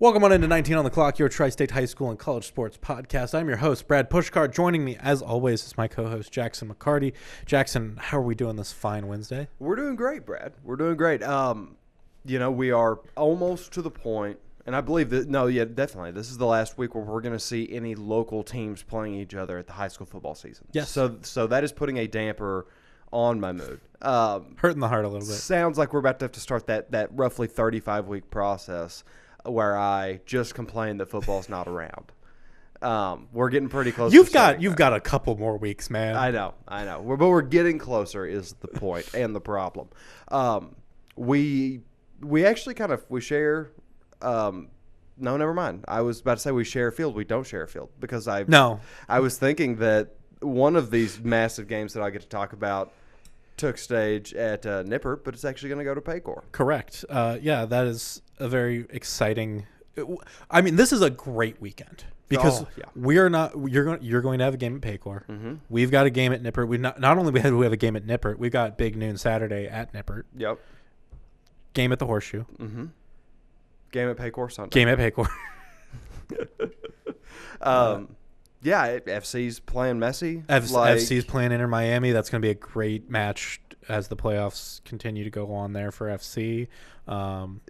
Welcome on into 19 on the Clock, your Tri-State High School and College Sports podcast. I'm your host, Brad Pushkar. Joining me, as always, is my co-host, Jackson McCarty. Jackson, how are we doing this fine Wednesday? We're doing great, Brad. We're doing great. We are almost to the point, and I believe that, definitely, this is the last week where we're going to see any local teams playing each other at the high school football season. Yes. So that is putting a damper on my mood. Hurting the heart a little bit. Sounds like we're about to have to start that roughly 35-week process where I just complain that football's not around. We're getting pretty close. You've got a couple more weeks, man. I know. But we're getting closer is the point and the problem. We actually we share. No, never mind. I was about to say we share a field. We don't share a field because I was thinking that one of these massive games that I get to talk about took stage at Nippert, but it's actually going to go to Paycor. Correct. That is a very exciting. I mean, this is a great weekend because you're going to have a game at Paycor. Mm-hmm. We've got a game at Nippert. We not only we have a game at Nippert, we've got big noon Saturday at Nippert. Yep. Game at the Horseshoe. Mm-hmm. Game at Paycor Sunday. Game at Paycor. FC's playing Messi. FC's playing Inter Miami. That's going to be a great match as the playoffs continue to go on there for FC. And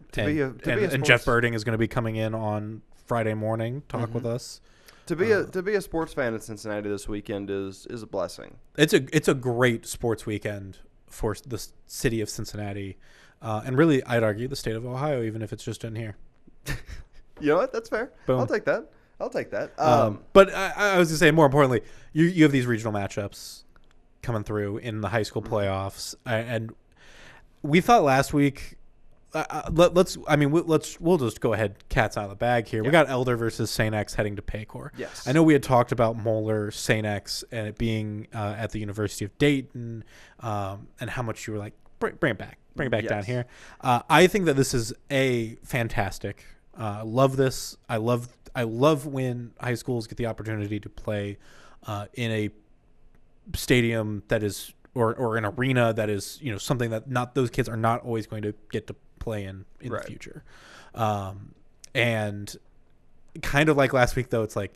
Jeff Birding is going to be coming in on Friday morning, talk with us. To be a sports fan in Cincinnati this weekend is a blessing. It's a great sports weekend for the city of Cincinnati, and really, I'd argue the state of Ohio, even if it's just in here. You know what? That's fair. Boom. I'll take that. But I was going to say, more importantly, you have these regional matchups coming through in the high school playoffs, and we thought last week. We'll just go ahead, cats out of the bag here. Yeah. We got Elder versus St. X heading to Paycor. Yes, I know we had talked about Moeller, St. X, and it being at the University of Dayton, and how much you were like, bring it back down here. I think that this is a fantastic. Love this. I love when high schools get the opportunity to play in a stadium that is or an arena that is something that not those kids are not always going to get to play in right. the future. And kind of like last week though, it's like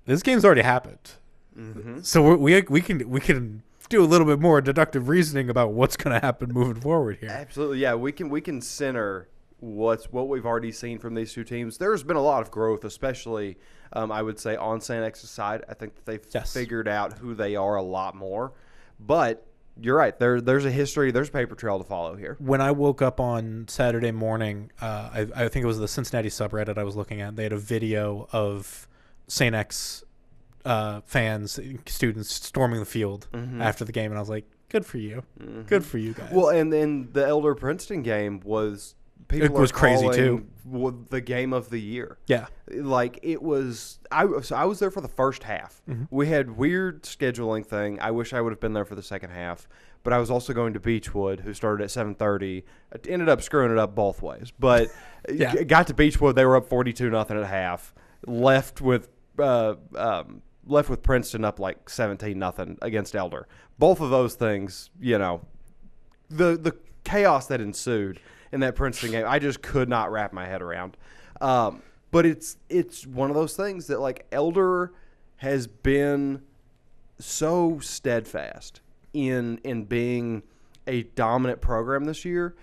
this game's already happened. Mm-hmm. So we can do a little bit more deductive reasoning about what's going to happen moving forward here. Absolutely. Yeah, we can center what we've already seen from these two teams. There's been a lot of growth, especially I would say on St. X's side. I think that they've figured out who they are a lot more. But you're right. There's a history. There's a paper trail to follow here. When I woke up on Saturday morning, I think it was the Cincinnati subreddit I was looking at. They had a video of St. X fans, students storming the field after the game, and I was like, "Good for you, good for you guys." Well, and then the Elder Princeton game was. It was crazy too. The game of the year. Yeah, like it was. I was there for the first half. Mm-hmm. We had weird scheduling thing. I wish I would have been there for the second half. But I was also going to Beechwood, who started at 7:30. Ended up screwing it up both ways. But got to Beechwood, they were up 42-0 at half. Left with Princeton up like 17-0 against Elder. Both of those things, the chaos that ensued in that Princeton game, I just could not wrap my head around. But it's one of those things that, like, Elder has been so steadfast in being a dominant program this year,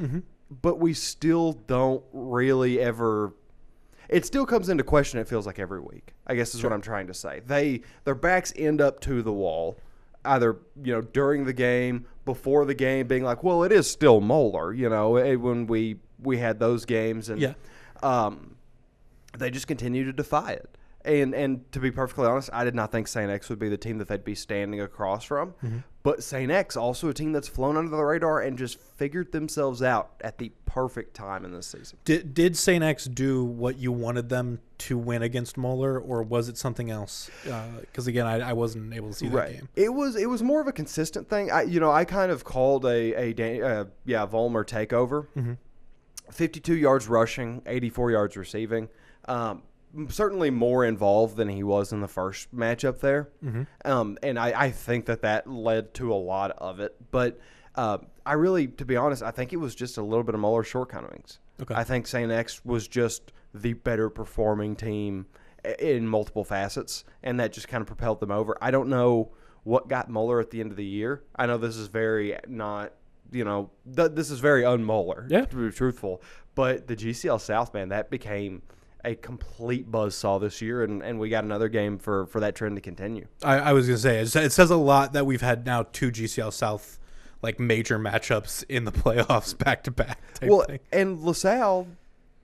but we still don't really ever – it still comes into question, it feels like, every week, I guess is what I'm trying to say. Their backs end up to the wall, either during the game, before the game, being like, well, it is still Moeller, when we had those games, and they just continue to defy it. And to be perfectly honest, I did not think St. X would be the team that they'd be standing across from. Mm-hmm. But St. X, also a team that's flown under the radar and just figured themselves out at the perfect time in this season. Did St. X do what you wanted them to win against Moeller, or was it something else? Because, again, I wasn't able to see that game. It was more of a consistent thing. I kind of called a Vollmer takeover. Mm-hmm. 52 yards rushing, 84 yards receiving. Certainly more involved than he was in the first matchup there. Mm-hmm. And I think that led to a lot of it. But to be honest, I think it was just a little bit of Moeller's shortcomings. Okay. I think St. X was just the better performing team in multiple facets, and that just kind of propelled them over. I don't know what got Mueller at the end of the year. I know this is very not, this is very un-Mueller, to be truthful. But the GCL South, man, that became a complete buzzsaw this year, and we got another game for that trend to continue. I was going to say, it says a lot that we've had now 2 GCL South major matchups in the playoffs back-to-back type thing. And LaSalle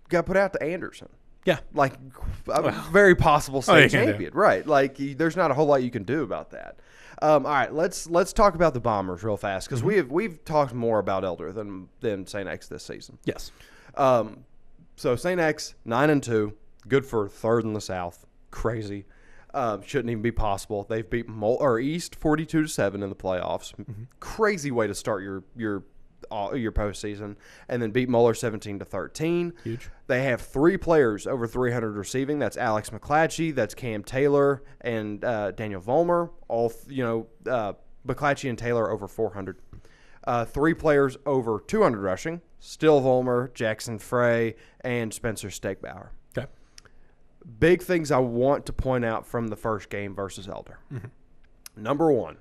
got put out to Anderson. Yeah. A very possible state champion. Right. There's not a whole lot you can do about that. All right, let's talk about the Bombers real fast, because we've talked more about Elder than St. X this season. Yes. So St. X 9-2, good for third in the South. Crazy. Shouldn't even be possible. They've beat East 42-7 in the playoffs. Crazy way to start your postseason, and then beat Mueller 17-13. Huge. They have 3 players over 300 receiving. That's Alex McClatchy, that's Cam Taylor, and Daniel Vollmer. All McClatchy and Taylor over 400. 3 players over 200 rushing. Still Vollmer, Jackson Frey, and Spencer Stegbauer. Okay. Big things I want to point out from the first game versus Elder. Number 1,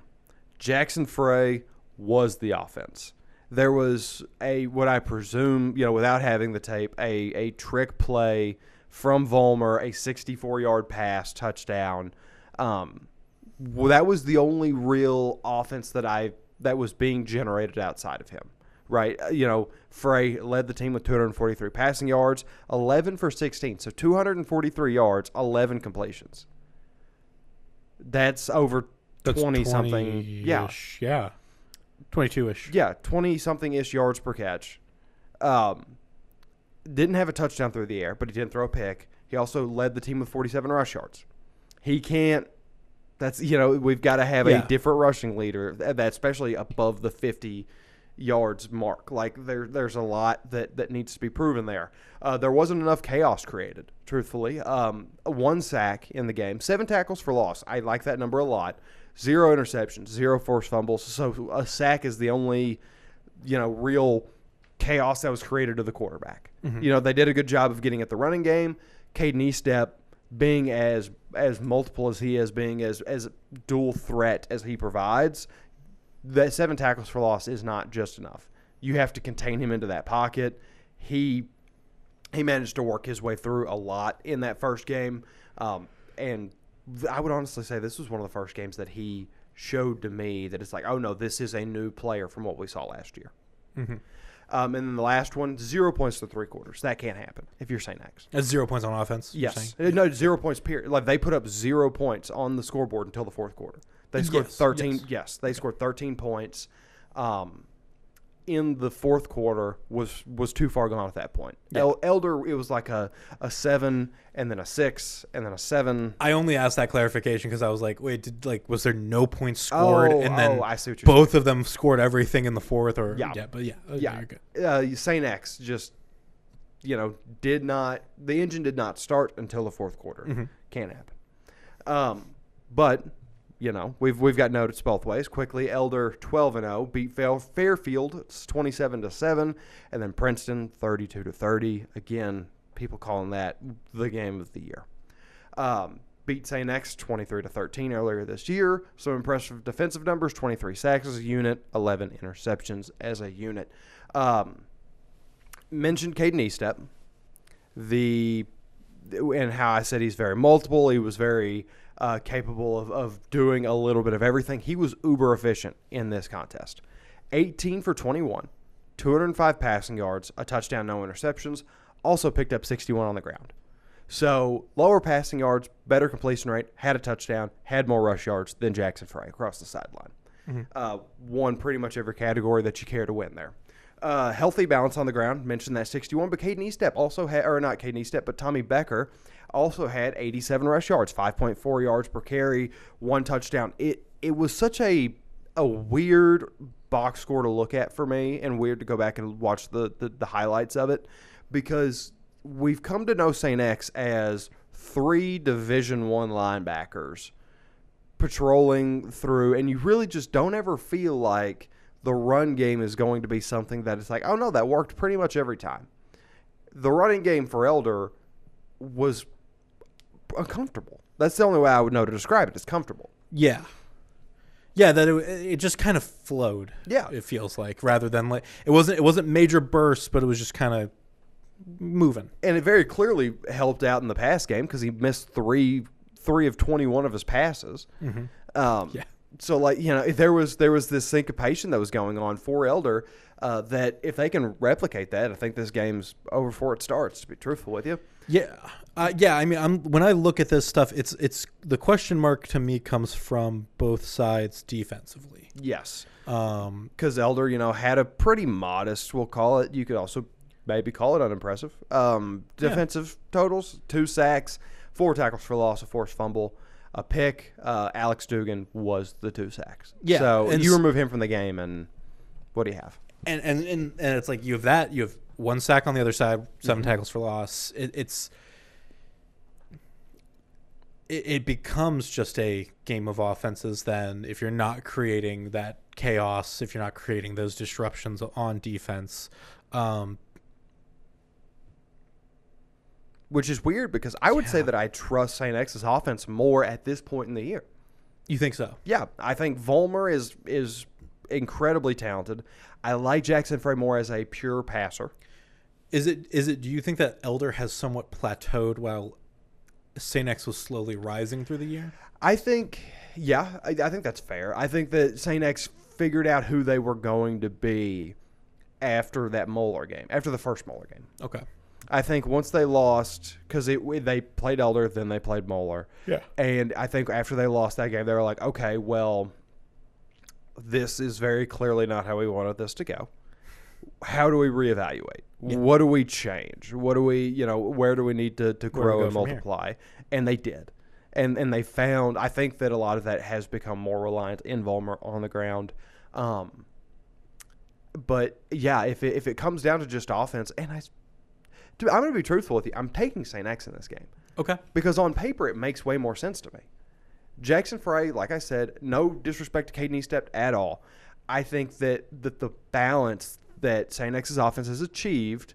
Jackson Frey was the offense. There was what I presume, without having the tape, a trick play from Vollmer, a 64-yard pass touchdown. That was the only real offense that was being generated outside of him, right? Frey led the team with 243 passing yards, 11 for 16, so 243 yards, 11 completions. That's over 20-something. Yeah. 22-ish. Yeah, 20-something-ish yards per catch. Didn't have a touchdown through the air, but he didn't throw a pick. He also led the team with 47 rush yards. He can't – that's we've got to have a different rushing leader, that especially above the 50 yards mark. There's a lot that needs to be proven there. There wasn't enough chaos created, truthfully. 1 sack in the game, 7 tackles for loss. I like that number a lot. 0 interceptions, 0 forced fumbles. So a sack is the only, real chaos that was created to the quarterback. They did a good job of getting at the running game. Caden Estep being as multiple as he is, being as dual threat as he provides, that 7 tackles for loss is not just enough. You have to contain him into that pocket. He managed to work his way through a lot in that first game, and I would honestly say this was one of the first games that he showed to me that it's oh no, this is a new player from what we saw last year. And then the last one, 0 points to 3 quarters. That can't happen if you're St. X. That's 0 points on offense? Yes. No, 0 points, period. They put up 0 points on the scoreboard until the fourth quarter. They scored 13. Yes, they scored 13 points. In the fourth quarter was too far gone at that point. Yeah. Elder, it was a 7 and then a 6 and then a 7. I only asked that clarification because I was wait, was there no points scored? And then I see what you're both saying. of them scored everything in the fourth? Yeah, you're good. St. X just, did not. The engine did not start until the fourth quarter. Can't happen. But. We've got notes both ways. Quickly, Elder 12-0 beat Fairfield 27-7, and then Princeton 32-30. Again, people calling that the game of the year. Beat St. X 23-13 earlier this year. Some impressive defensive numbers: 23 sacks as a unit, 11 interceptions as a unit. Mentioned Caden Estep, and how I said he's very multiple. He was very capable of doing a little bit of everything. He was uber efficient in this contest. 18 for 21, 205 passing yards, a touchdown, no interceptions. Also picked up 61 on the ground. So lower passing yards, better completion rate, had a touchdown, had more rush yards than Jackson Frey across the sideline. Won pretty much every category that you care to win there. Healthy balance on the ground, mentioned that 61, but Caden Estep also had, or not Caden Estep, but Tommy Becker also had 87 rush yards, 5.4 yards per carry, 1 touchdown. It was such a weird box score to look at for me, and weird to go back and watch the highlights of it, because we've come to know St. X as 3 Division I linebackers patrolling through, and you really just don't ever feel like the run game is going to be something that it's oh no, that worked pretty much every time. The running game for Elder was uncomfortable. That's the only way I would know to describe it. It's comfortable. Yeah. Yeah, that it just kind of flowed. Yeah. It feels like, rather than like it wasn't major bursts, but it was just kind of moving. And it very clearly helped out in the pass game because he missed three of 21 of his passes. Yeah. So, like, you know, there was this syncopation that was going on for Elder that if they can replicate that, I think this game's over before it starts, to be truthful with you. Yeah. Yeah, I mean, when I look at this stuff, it's the question mark to me comes from both sides defensively. Yes. Because Elder, you know, had a pretty modest, we'll call it, you could also maybe call it unimpressive, defensive totals, 2 sacks, 4 tackles for loss, a forced fumble, a pick. Alex Dugan was the 2 sacks. Yeah. So you remove him from the game, and what do you have? And it's like you have 1 sack on the other side, 7 tackles for loss. It becomes just a game of offenses then if you're not creating that chaos, if you're not creating those disruptions on defense. Which is weird because I would say that I trust St. X's offense more at this point in the year. You think so? Yeah, I think Vollmer is incredibly talented. I like Jackson Frey more as a pure passer. Is it? Do you think that Elder has somewhat plateaued while St. X was slowly rising through the year? I think, yeah, I think that's fair. I think that St. X figured out who they were going to be after that Moeller game, after the first Moeller game. Okay. I think once they lost, because they played Elder, then they played Moeller. Yeah. And I think after they lost that game, they were like, okay, well, this is very clearly not how we wanted this to go. How do we reevaluate? Yeah. What do we change? What do we, where do we need to grow and multiply? And they did. And they found, I think that a lot of that has become more reliant in Vollmer on the ground. But, yeah, if it comes down to just offense, and I'm going to be truthful with you. I'm taking St. X in this game. Okay. Because on paper, it makes way more sense to me. Jackson Frey, like I said, no disrespect to Caden Estep at all. I think that the balance that St. X's offense has achieved,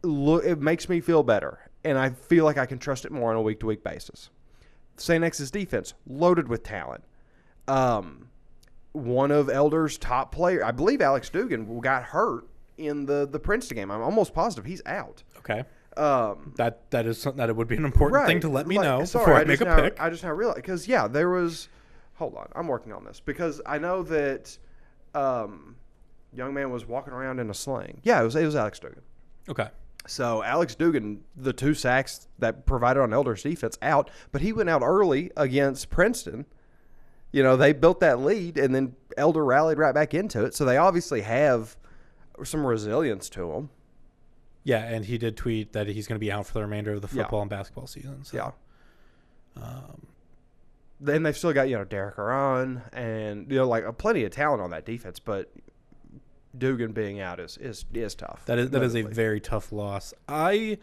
it makes me feel better. And I feel like I can trust it more on a week-to-week basis. St. X's defense, loaded with talent. One of Elder's top players, I believe Alex Dugan, got hurt in the Princeton game. I'm almost positive he's out. Okay. That is something that it would be an important thing to let me know before I make a pick. I just now realized, because, yeah, there was – hold on. I'm working on this because I know that young man was walking around in a sling. Yeah, it was Alex Dugan. Okay. So Alex Dugan, the 2 sacks that provided on Elder's defense, out. But he went out early against Princeton. They built that lead, and then Elder rallied right back into it. So they obviously have some resilience to them. Yeah, and he did tweet that he's going to be out for the remainder of the football and basketball season. So. Yeah. Then they've still got, Derek Aron and, plenty of talent on that defense. But Dugan being out is tough. That is a very tough loss. I'll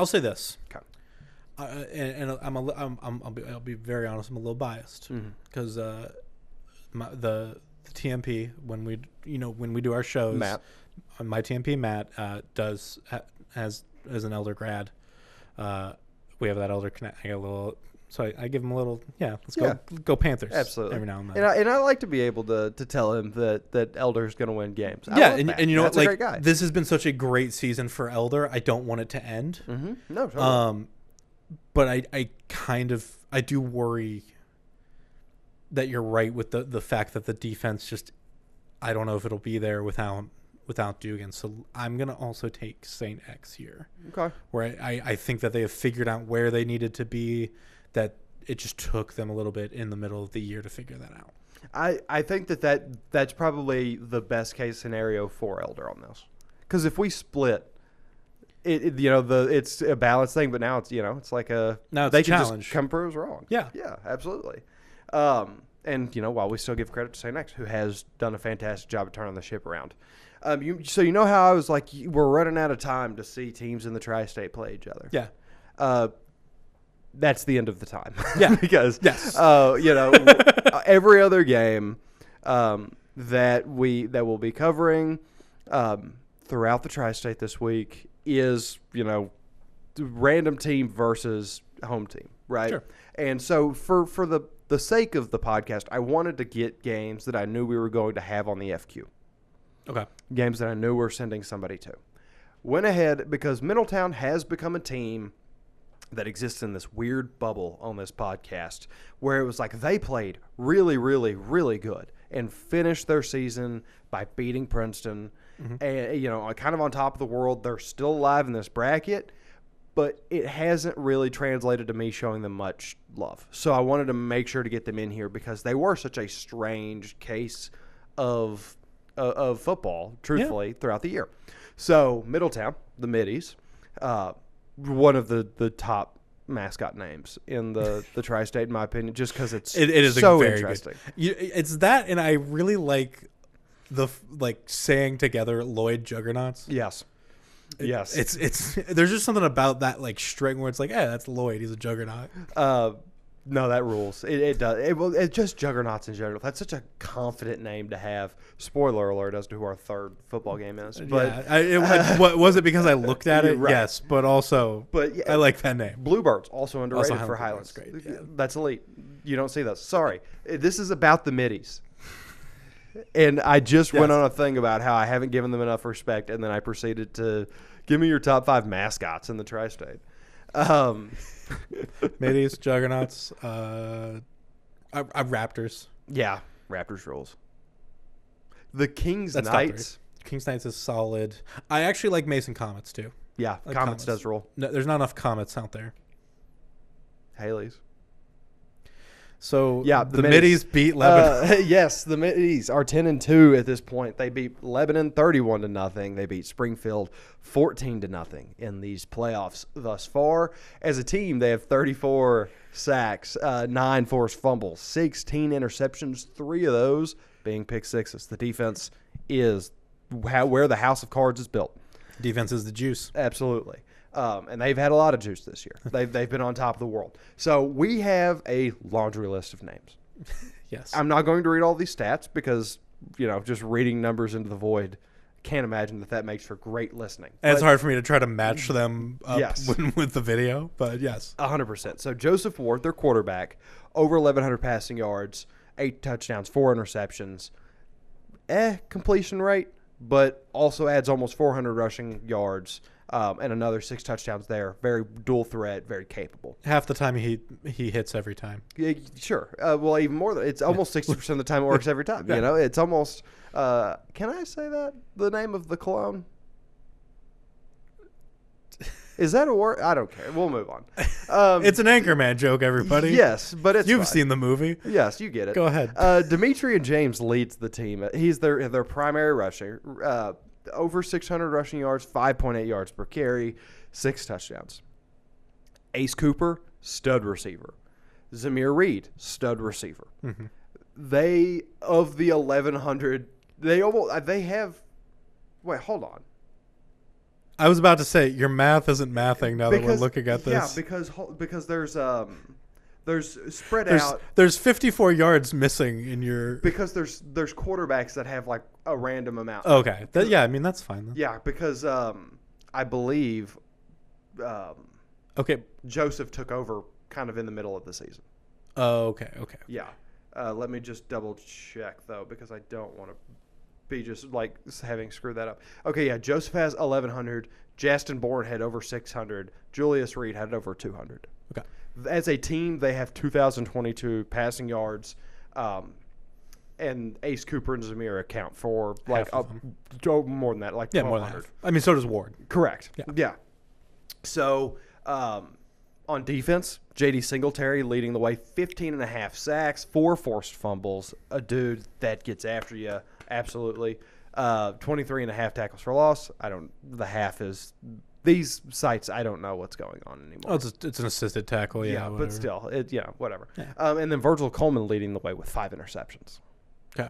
say this. Okay. I'll be very honest. I'm a little biased because the TMP when we do our shows, Matt, on my TMP, Matt has as an Elder grad. We have that Elder connect. I give him a little. Yeah, let's go Panthers. Absolutely, every now and then. And I like to be able to tell him that Elder's going to win games. And you know what, like, a great guy. This has been such a great season for Elder. I don't want it to end. Mm-hmm. No, totally. But I do worry that you're right with the fact that the defense just, I don't know if it'll be there without Dugan. So I'm going to also take St. X here. Okay. Where I think that they have figured out where they needed to be, that it just took them a little bit in the middle of the year to figure that out. I think that's probably the best case scenario for Elder on this. Because if we split, it's a balance thing, but now it's like a they can just come prove us wrong. Yeah, absolutely. And while we still give credit to St. X, who has done a fantastic job of turning the ship around. So how I was like, we're running out of time to see teams in the tri-state play each other. Yeah. That's the end of the time. Yeah. Because every other game that we'll be covering. throughout the tri-state this week is, random team versus home team, right? Sure. And so for the sake of the podcast, I wanted to get games that I knew we were going to have on the FQ. Okay. Games that I knew we were sending somebody to. Went ahead because Middletown has become a team that exists in this weird bubble on this podcast where it was like they played really, really, really good and finished their season by beating Princeton. And, kind of on top of the world. They're still alive in this bracket, but it hasn't really translated to me showing them much love. So I wanted to make sure to get them in here because they were such a strange case of football, truthfully, throughout the year. So Middletown, the Middies, one of the top mascot names in the tri-state, in my opinion, just because it is so very interesting. It's that, and I really like the saying together Lloyd Juggernauts. Yes. Yes. It's there's just something about that string where it's like, hey, that's Lloyd. He's a juggernaut. No, that rules. It does. It's just juggernauts in general. That's such a confident name to have. Spoiler alert as to who our third football game is. But what was it because I looked at it? Right. Yes, but also, I like that name. Bluebirds also underrated for Highlands. That's great. Yeah. That's elite. You don't see those. Sorry, this is about the Middies. And I just went on a thing about how I haven't given them enough respect, and then I proceeded to give me your top 5 mascots in the tri-state. Middies, Juggernauts, Raptors. Yeah, Raptors rules. The Kings Knights. Kings Knights is solid. I actually like Mason Comets too. Yeah, Comets does rule. No, there's not enough Comets out there. Haley's. So the Middies beat Lebanon. Yes, the Middies are 10-2 at this point. They beat Lebanon 31-0. They beat Springfield 14-0 in these playoffs thus far. As a team, they have 34 sacks, 9 forced fumbles, 16 interceptions, 3 of those being pick sixes. The defense is where the house of cards is built. Defense is the juice. Absolutely. And they've had a lot of juice this year. They've been on top of the world. So we have a laundry list of names. Yes. I'm not going to read all these stats because, just reading numbers into the void, can't imagine that makes for great listening. And it's hard for me to try to match them up Yes. with the video, but yes. 100%. So Joseph Ward, their quarterback, over 1,100 passing yards, 8 touchdowns, 4 interceptions. Completion rate, but also adds almost 400 rushing yards. And another 6 touchdowns there. Very dual threat, very capable. Half the time he hits every time. Yeah, sure. Well, even more than it's almost 60% of the time it works every time. Yeah. It's almost. Can I say that the name of the cologne? Is that a word? I don't care. We'll move on. It's an Anchorman joke, everybody. Yes, but it's you've fine. seen the movie. Yes, you get it. Go ahead. Demetrian James leads the team. He's their primary rusher. Over 600 rushing yards, 5.8 yards per carry, 6 touchdowns. Ace Cooper, stud receiver. Zamir Reed, stud receiver. Mm-hmm. They, of the 1,100, they have. Wait, hold on. I was about to say your math isn't mathing now that we're looking at this. Yeah, because there's spread out. There's 54 yards missing in your. Because there's quarterbacks that have a random amount. Okay. That's fine. Then. Yeah, because I believe okay. Joseph took over kind of in the middle of the season. Oh, okay. Yeah. Let me just double check though, because I don't want to be just having screwed that up. Okay, yeah. Joseph has 1,100. Justin Bourne had over 600. Julius Reed had over 200. Okay. As a team, they have 2,022 passing yards, and Ace Cooper and Zamir account for more than that, more than half. I mean, so does Ward. Correct. Yeah. So on defense, J.D. Singletary leading the way, 15.5 sacks, 4 forced fumbles, a dude that gets after you, absolutely. 23.5 tackles for loss. The half is. These sites, I don't know what's going on anymore. Oh, it's an assisted tackle, yeah. But still, whatever. Yeah. And then Virgil Coleman leading the way with 5 interceptions. Okay.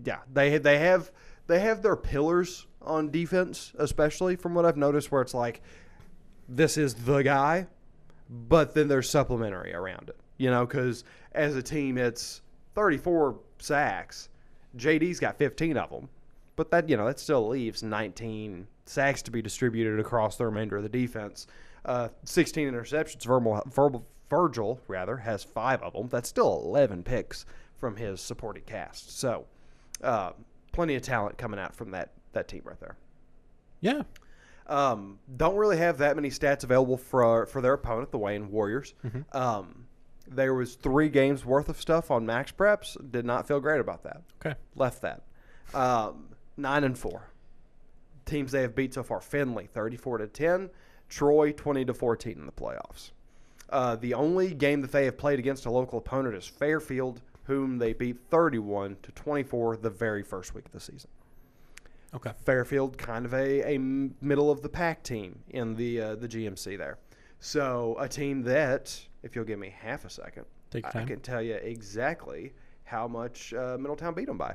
Yeah, they have their pillars on defense, especially from what I've noticed, where it's like this is the guy, but then there's supplementary around it. Because as a team, it's 34 sacks. JD's got 15 of them. But that that still leaves 19 sacks to be distributed across the remainder of the defense. 16 interceptions. Virgil has 5 of them. That's still 11 picks from his supporting cast. So plenty of talent coming out from that team right there. Yeah. Don't really have that many stats available for their opponent, the Wayne Warriors. Mm-hmm. There was 3 games worth of stuff on Max Preps. Did not feel great about that. Okay. Left that. 9-4. Teams they have beat so far: Findlay 34-10, Troy 20-14 in the playoffs. The only game that they have played against a local opponent is Fairfield, whom they beat 31-24 the very first week of the season. Okay. Fairfield, kind of a middle of the pack team in the GMC there. So a team that, if you'll give me half a second, Take your time. I can tell you exactly how much Middletown beat them by.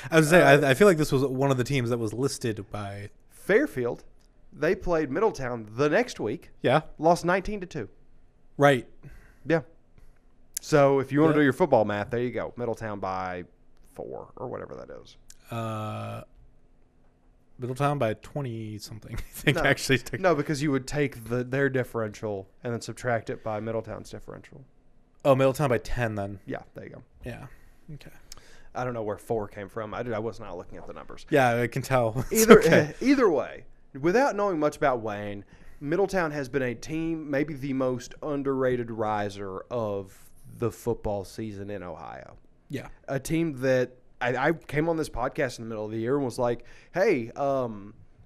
I was saying, I feel like this was one of the teams that was listed by Fairfield. They played Middletown the next week. Yeah. Lost 19-2. Right. Yeah. So if you want to do your football math, there you go. Middletown by 4 or whatever that is. Middletown by 20-something, I think, actually. No, because you would take their differential and then subtract it by Middletown's differential. Oh, Middletown by 10 then. Yeah, there you go. Yeah. Okay. I don't know where 4 came from. I was not looking at the numbers. Yeah, I can tell. Either way, without knowing much about Wayne, Middletown has been a team, maybe the most underrated riser of the football season in Ohio. Yeah. A team that I came on this podcast in the middle of the year and was like, hey,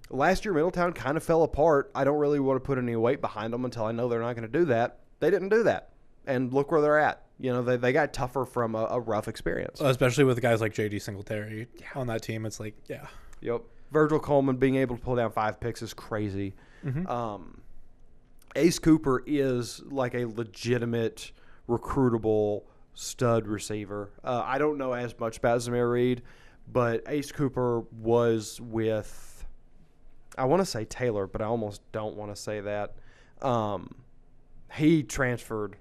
last year Middletown kind of fell apart. I don't really want to put any weight behind them until I know they're not going to do that. They didn't do that. And look where they're at. They got tougher from a rough experience. Especially with guys like J.D. Singletary on that team. It's like, yeah. Yep. Virgil Coleman being able to pull down 5 picks is crazy. Mm-hmm. Ace Cooper is like a legitimate recruitable stud receiver. I don't know as much about Zamir Reed, but Ace Cooper was with, I want to say Taylor, but I almost don't want to say that. He transferred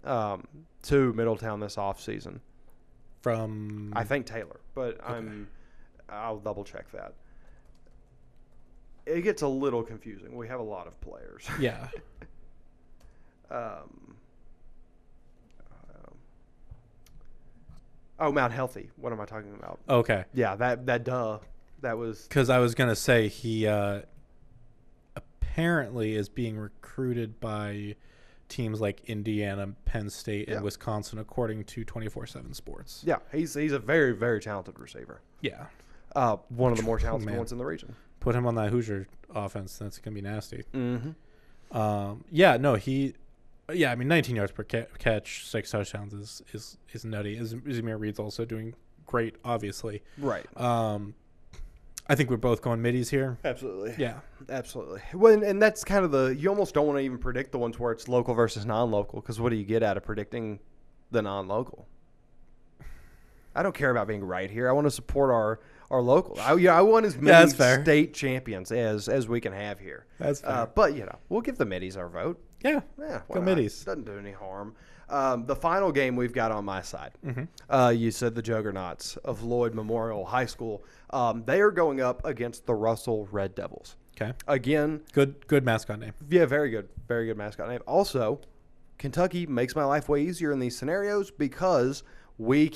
to Middletown this offseason. From? I think Taylor, but Okay. I'll double check that. It gets a little confusing. We have a lot of players. Yeah. Mount Healthy. What am I talking about? Okay. Yeah, that was Because I was going to say he apparently is being recruited by teams like Indiana, Penn State, and Wisconsin, according to 24/7 Sports. Yeah, he's a very, very talented receiver. Yeah. One of the more talented ones in the region. Put him on that Hoosier offense. That's going to be nasty. Mm-hmm. I mean, 19 yards per catch, 6 touchdowns is nutty. Zamir Reed's also doing great, obviously. Right. I think we're both going middies here. Absolutely. Yeah. Absolutely. Well, and that's kind of you almost don't want to even predict the ones where it's local versus non-local, because what do you get out of predicting the non-local? I don't care about being right here. I want to support our local. I want as many state champions as we can have here. That's fair. But, we'll give the middies our vote. Yeah. Go Go middies. Doesn't do any harm. The final game we've got on my side, you said the Juggernauts of Lloyd Memorial High School. They are going up against the Russell Red Devils. Okay. Again. Good mascot name. Yeah, very good. Very good mascot name. Also, Kentucky makes my life way easier in these scenarios because they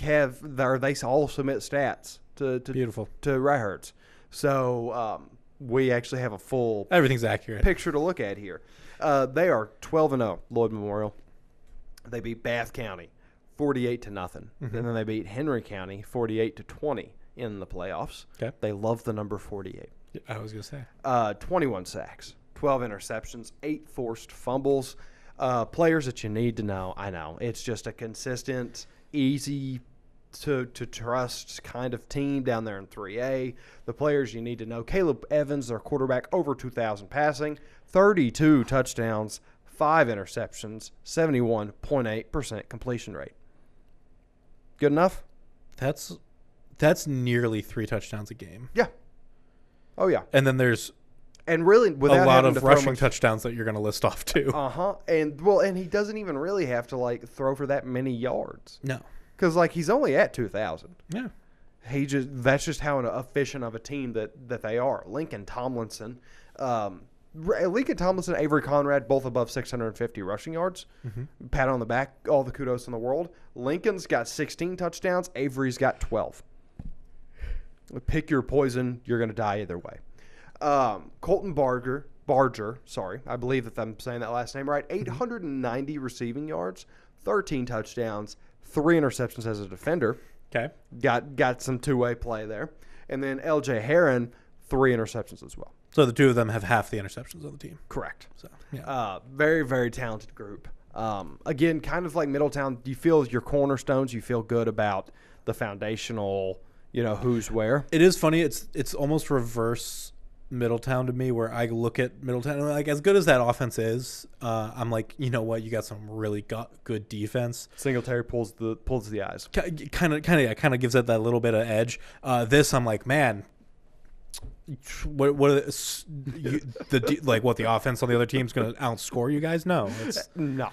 all submit stats to Beautiful. to Ryhertz. So we actually have a full Everything's accurate. picture to look at here. They are 12-0, Lloyd Memorial. They beat Bath County 48-0. And then they beat Henry County 48-20 in the playoffs. Okay. They love the number 48. I was going to say. 21 sacks, 12 interceptions, 8 forced fumbles. Players that you need to know. I know. It's just a consistent, easy to trust kind of team down there in 3A. The players you need to know. Caleb Evans, their quarterback, over 2,000 passing, 32 touchdowns, 5 interceptions, 71.8% completion rate. Good enough? That's nearly 3 touchdowns a game. Yeah. Oh, yeah. And then there's really without a lot having of to rushing touchdowns that you're going to list off too. And he doesn't even really have to throw for that many yards. No. Because he's only at 2,000. Yeah. That's just how efficient of a team that they are. Lincoln Tomlinson, Avery Conrad, both above 650 rushing yards. Mm-hmm. Pat on the back, all the kudos in the world. Lincoln's got 16 touchdowns. Avery's got 12. Pick your poison. You're going to die either way. Colton Barger, I believe that I'm saying that last name right. 890 receiving yards, 13 touchdowns, 3 interceptions as a defender. Okay. Got some two-way play there. And then LJ Heron, 3 interceptions as well. So the two of them have half the interceptions on the team. Correct. So yeah. Very, very talented group. Again, kind of like Middletown, you feel your cornerstones, you feel good about the foundational, who's where. It is funny. It's almost reverse Middletown to me, where I look at Middletown and like, as good as that offense is, I'm like, you know what, you got some really good defense. Singletary pulls the eyes. Kind of gives it that little bit of edge. This, I'm like, man, what are the offense on the other team's going to outscore you guys? No. No.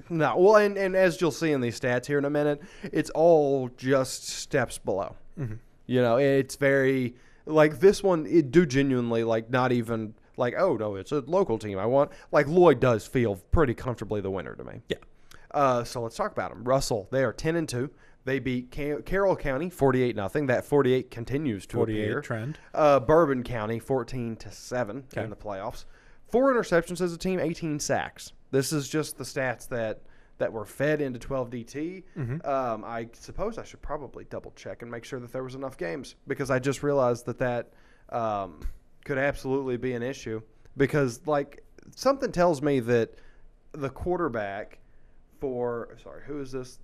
Well, and as you'll see in these stats here in a minute, it's all just steps below. Mm-hmm. It's very like this one. It do genuinely like not even like, oh no, it's a local team. I want like Lloyd does feel pretty comfortably the winner to me. Yeah. So let's talk about them. Russell, they are 10-2. They beat Carroll County 48-0. That 48 continues to 48 appear. Trend. Bourbon County 14-7 in the playoffs. 4 interceptions as a team, 18 sacks. This is just the stats that were fed into 12DT. Mm-hmm. I suppose I should probably double check and make sure that there was enough games, because I just realized that could absolutely be an issue, because like something tells me that the quarterback who is this?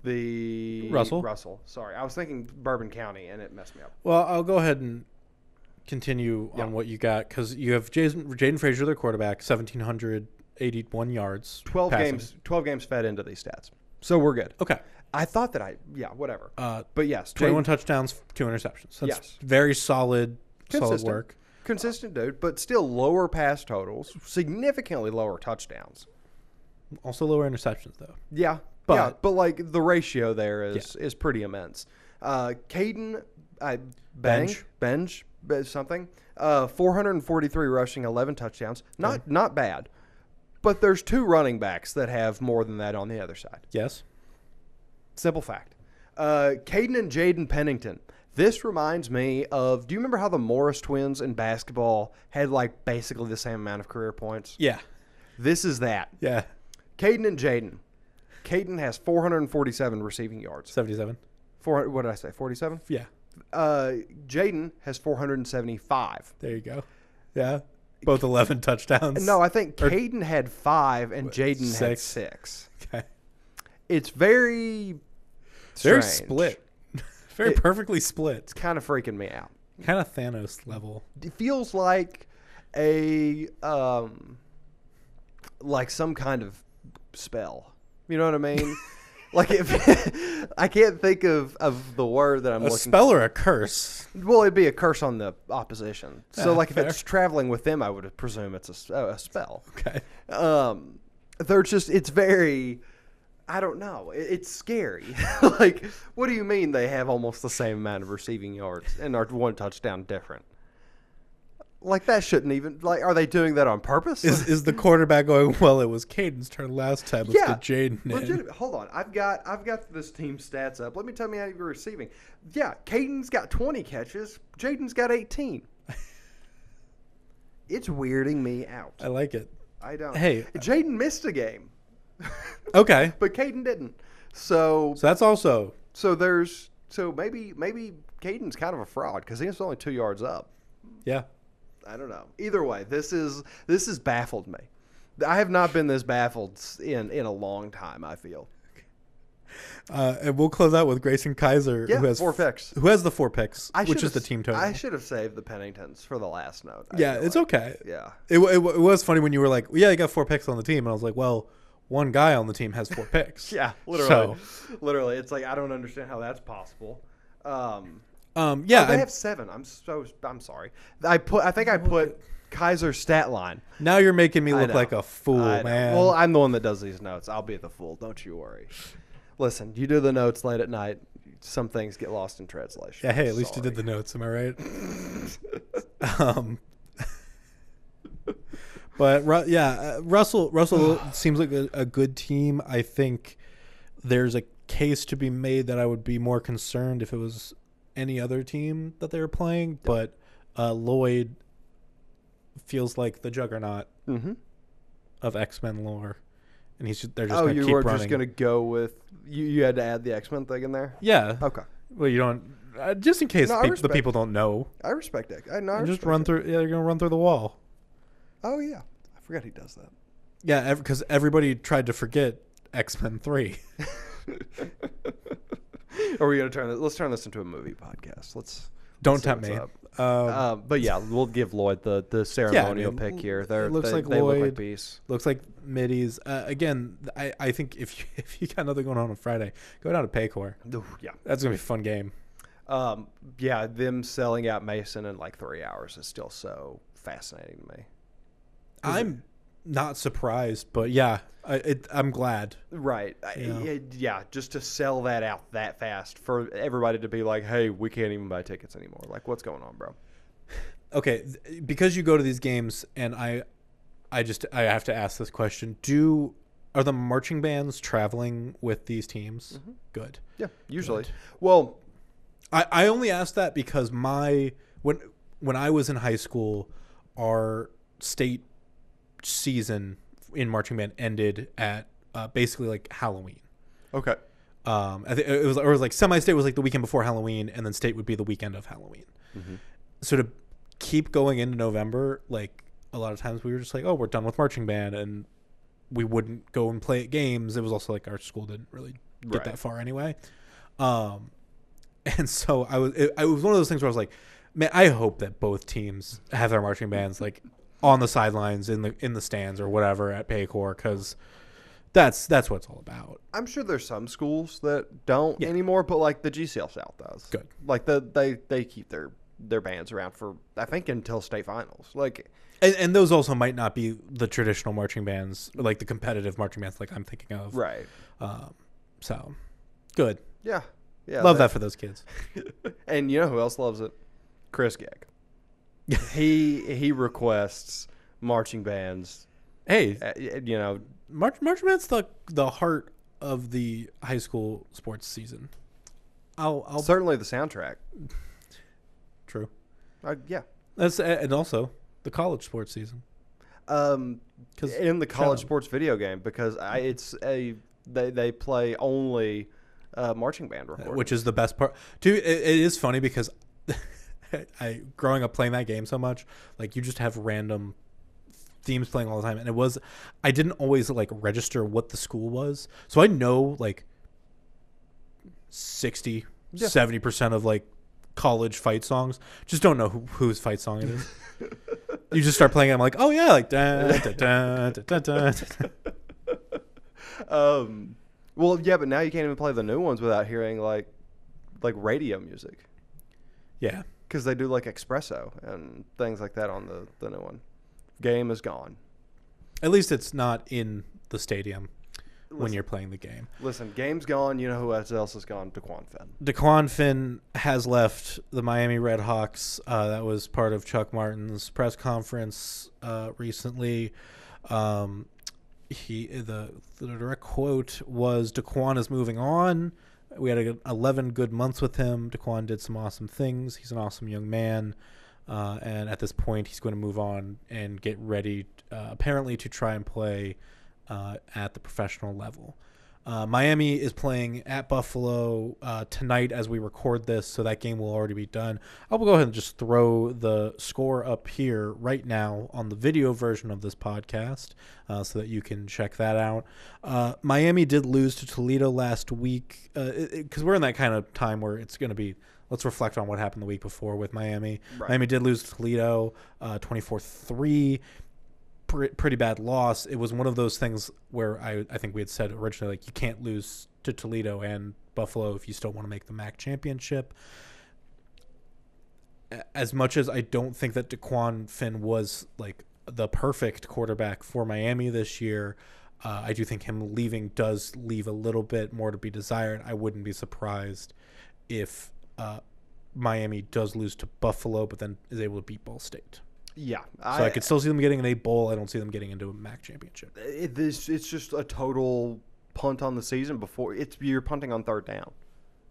Russell. Sorry, I was thinking Bourbon County, and it messed me up. Well, I'll go ahead and continue on what you got, because you have Jaden Frazier, their quarterback, 1,781 yards. 12 games fed into these stats, so we're good. Okay. I thought that whatever. But yes, 21 touchdowns, 2 interceptions. That's very solid work. Consistent dude, but still lower pass totals, significantly lower touchdowns. Also lower interceptions, though. Yeah. But like the ratio there is pretty immense. Caden Benj something, 443 rushing, 11 touchdowns. Not bad. But there's 2 running backs that have more than that on the other side. Yes. Simple fact. Caden and Jaden Pennington. This reminds me of, do you remember how the Morris twins in basketball had like basically the same amount of career points? Yeah. This is that. Yeah. Caden and Jaden. Caden has 447 receiving yards. 77. What did I say? 47? Yeah. Jaden has 475. There you go. Yeah. Both 11 touchdowns. No, I think Caden had 5 and Jaden had 6. Okay. It's very split. Perfectly split. It's kind of freaking me out. Kind of Thanos level. It feels like a like some kind of spell. You know what I mean? Like if I can't think of the word that I'm looking for. A spell or a curse? Well, it'd be a curse on the opposition. So like if fair. it's traveling with them, I would presume it's a spell. Okay. It's very, I don't know. It's scary. Like, what do you mean they have almost the same amount of receiving yards and are 1 touchdown different? Like, that shouldn't even, like, are they doing that on purpose? Is the quarterback going, well, it was Caden's turn last time. Let's get Jaden in. Hold on. I've got this team's stats up. Let me tell you how you're receiving. Yeah, Caden's got 20 catches. Jaden's got 18. It's weirding me out. I like it. I don't. Hey. Jaden missed a game. Okay. But Caden didn't. So that's also. So maybe Caden's kind of a fraud because he's only 2 yards up. Yeah. I don't know. Either way, this has baffled me. I have not been this baffled in a long time, I feel. And we'll close out with Grayson Kaiser, who has 4 picks. Who has the 4 picks, which is the team total. I should have saved the Penningtons for the last note. It's okay. Yeah. It was funny when you were like, you got 4 picks on the team. And I was like, well, one guy on the team has 4 picks. Yeah, literally. Literally. It's like, I don't understand how that's possible. They have 7. I'm sorry. I think I put Kaiser's stat line. Now you're making me look like a fool, man. Well, I'm the one that does these notes. I'll be the fool. Don't you worry. Listen, you do the notes late at night. Some things get lost in translation. Yeah, hey, at least you did the notes. Am I right? But Russell seems like a good team. I think there's a case to be made that I would be more concerned if it was any other team that they were playing. Yep. But Lloyd feels like the juggernaut of X-Men lore. And they're just going to keep running. Oh, you were just going to go with... You had to add the X-Men thing in there? Yeah. Okay. Well, you don't... just in case the people don't know. I respect that. Just run through... Yeah, you're going to run through the wall. Oh, yeah. I forgot he does that. Yeah, because everybody tried to forget X-Men 3. Are we going to turn this... Let's turn this into a movie podcast. Don't tempt me. But yeah, we'll give Lloyd the ceremonial pick here. They look like peace. Looks like middies. Again, I think if you got nothing going on Friday, go down to Paycor. Yeah, that's gonna be a fun game. Yeah, them selling out Mason in like 3 hours is still so fascinating to me. I'm not surprised, but yeah, I'm glad. Right. Yeah, just to sell that out that fast for everybody to be like, hey, we can't even buy tickets anymore. Like, what's going on, bro? Okay, because you go to these games, and I have to ask this question: are the marching bands traveling with these teams? Mm-hmm. Good. Yeah, usually. Good. Well, I only asked that because when I was in high school, our state season in marching band ended at basically like Halloween. Okay. I think it was like semi-state was like the weekend before Halloween, and then state would be the weekend of Halloween. Mm-hmm. So to keep going into November, like a lot of times we were just like, oh, we're done with marching band, and we wouldn't go and play at games. It was also like our school didn't really get that far anyway. And so it was one of those things where I was like, man, I hope that both teams have their marching bands like on the sidelines in the stands or whatever at Paycor, because that's what it's all about. I'm sure there's some schools that don't anymore, but like the GCL South does. Good. Like they keep their bands around for, I think, until state finals. Like, and those also might not be the traditional marching bands, like the competitive marching bands like I'm thinking of. Right. So good. Yeah. Love that for those kids. And you know who else loves it? Chris Gegg. He requests marching bands. Hey, marching band's the heart of the high school sports season. I'll certainly the soundtrack. True. Yeah. That's and also the college sports season. In the college sports video game, because they play only marching band recordings, which is the best part. Dude, it is funny because growing up playing that game so much, like you just have random themes playing all the time, and I didn't always like register what the school was, so I know like 70% of like college fight songs, just don't know whose fight song it is. You just start playing it, I'm like, oh yeah, like da, da, da, da, da, da. Well, yeah, but now you can't even play the new ones without hearing like radio music. Yeah. Because they do like espresso and things like that on the new one. Game is gone. At least it's not in the stadium when you're playing the game. Listen, game's gone. You know who else is gone? DeQuan Finn. DeQuan Finn has left the Miami Redhawks. That was part of Chuck Martin's press conference recently. The direct quote was, DeQuan is moving on. We had 11 good months with him. DeQuan did some awesome things. He's an awesome young man. And at this point, he's going to move on and get ready, apparently, to try and play at the professional level. Miami is playing at Buffalo tonight as we record this, so that game will already be done. I will go ahead and just throw the score up here right now on the video version of this podcast so that you can check that out. Miami did lose to Toledo last week because we're in that kind of time where it's going to be, let's reflect on what happened the week before with Miami. Right. Miami did lose to Toledo 24-3. Pretty bad loss. It was one of those things where I think we had said originally, like, you can't lose to Toledo and Buffalo if you still want to make the MAC championship. As much as I don't think that DeQuan Finn was like the perfect quarterback for Miami this year, I do think him leaving does leave a little bit more to be desired. I wouldn't be surprised if Miami does lose to Buffalo, but then is able to beat Ball State. Yeah. So I could still see them getting in a bowl. I don't see them getting into a MAC championship. It's just a total punt on the season before you're punting on third down.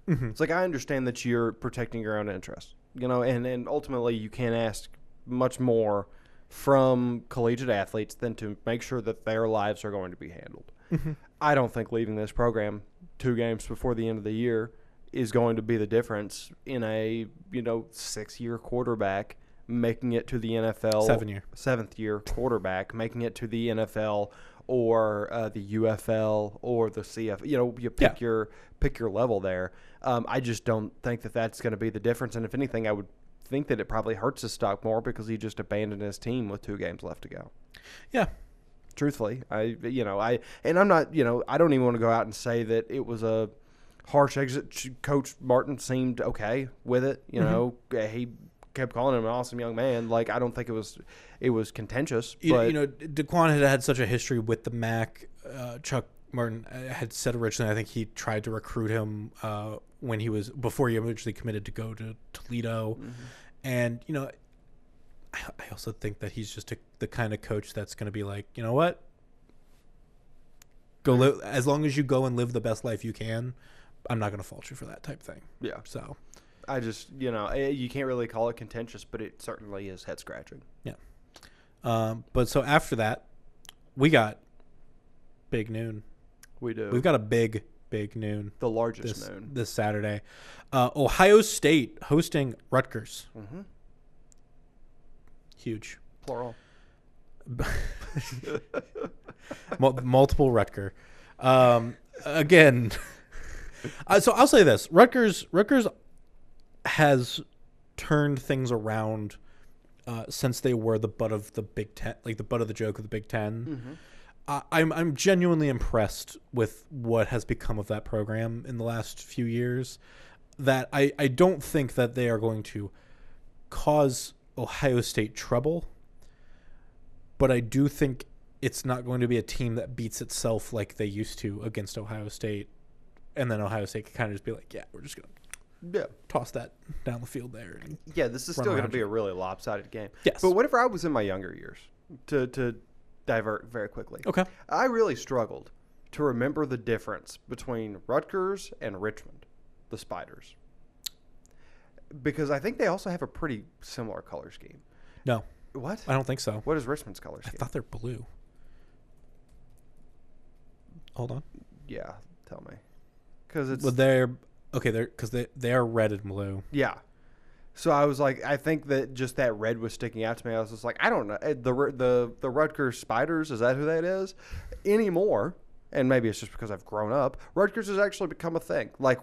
Mm-hmm. It's like, I understand that you're protecting your own interests, and ultimately you can't ask much more from collegiate athletes than to make sure that their lives are going to be handled. Mm-hmm. I don't think leaving this program 2 games before the end of the year is going to be the difference in a 6-year quarterback making it to the NFL. 7th-year quarterback making it to the NFL or the UFL or the CF. You pick your level there. I just don't think that that's going to be the difference. And if anything, I would think that it probably hurts his stock more because he just abandoned his team with 2 games left to go. Yeah. Truthfully, I'm not, I don't even want to go out and say that it was a harsh exit. Coach Martin seemed okay with it. He kept calling him an awesome young man. Like, I don't think it was contentious. But DeQuan had such a history with the MAC. Chuck Martin had said originally, I think he tried to recruit him before he originally committed to go to Toledo. Mm-hmm. And, I also think that he's just the kind of coach that's going to be like, you know what? Go live, as long as you go and live the best life you can, I'm not going to fault you for that type thing. Yeah. So I just, you can't really call it contentious, but it certainly is head scratching. Yeah. But so after that, we got big noon. We do. We've got a big noon. The largest noon. This Saturday. Ohio State hosting Rutgers. Mm-hmm. Huge. Plural. Multiple Rutger. Again, so I'll say this. Rutgers has turned things around since they were the butt of the Big Ten, like the butt of the joke of the Big Ten. Mm-hmm. I'm genuinely impressed with what has become of that program in the last few years. That I don't think that they are going to cause Ohio State trouble, but I do think it's not going to be a team that beats itself like they used to against Ohio State, and then Ohio State can kind of just be like, yeah, we're just going to toss that down the field there. Yeah, this is still going to be a really lopsided game. Yes. But whenever I was in my younger years, to divert very quickly, okay, I really struggled to remember the difference between Rutgers and Richmond, the Spiders. Because I think they also have a pretty similar color scheme. No. What? I don't think so. What is Richmond's color scheme? I thought they're blue. Hold on. Yeah, tell me. Because it's... Well, they are red and blue. Yeah. So I was like, I think that just that red was sticking out to me. I was just like, I don't know. The Rutgers Spiders, is that who that is? Anymore. And maybe it's just because I've grown up. Rutgers has actually become a thing. Like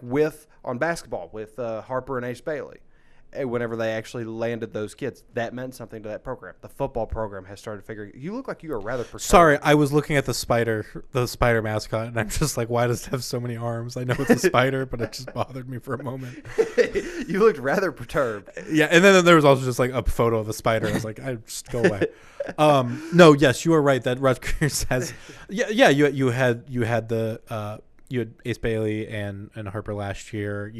on basketball with Harper and Ace Bailey. Whenever they actually landed those kids, that meant something to that program. The football program has started figuring. You look like you are rather perturbed. Sorry, I was looking at the spider mascot, and I'm just like, why does it have so many arms? I know it's a spider, but it just bothered me for a moment. You looked rather perturbed. Yeah, and then there was also just like a photo of the spider. I was like, I just go away. No, yes, you are right that Rutgers has. Yeah. You had Ace Bailey and Harper last year.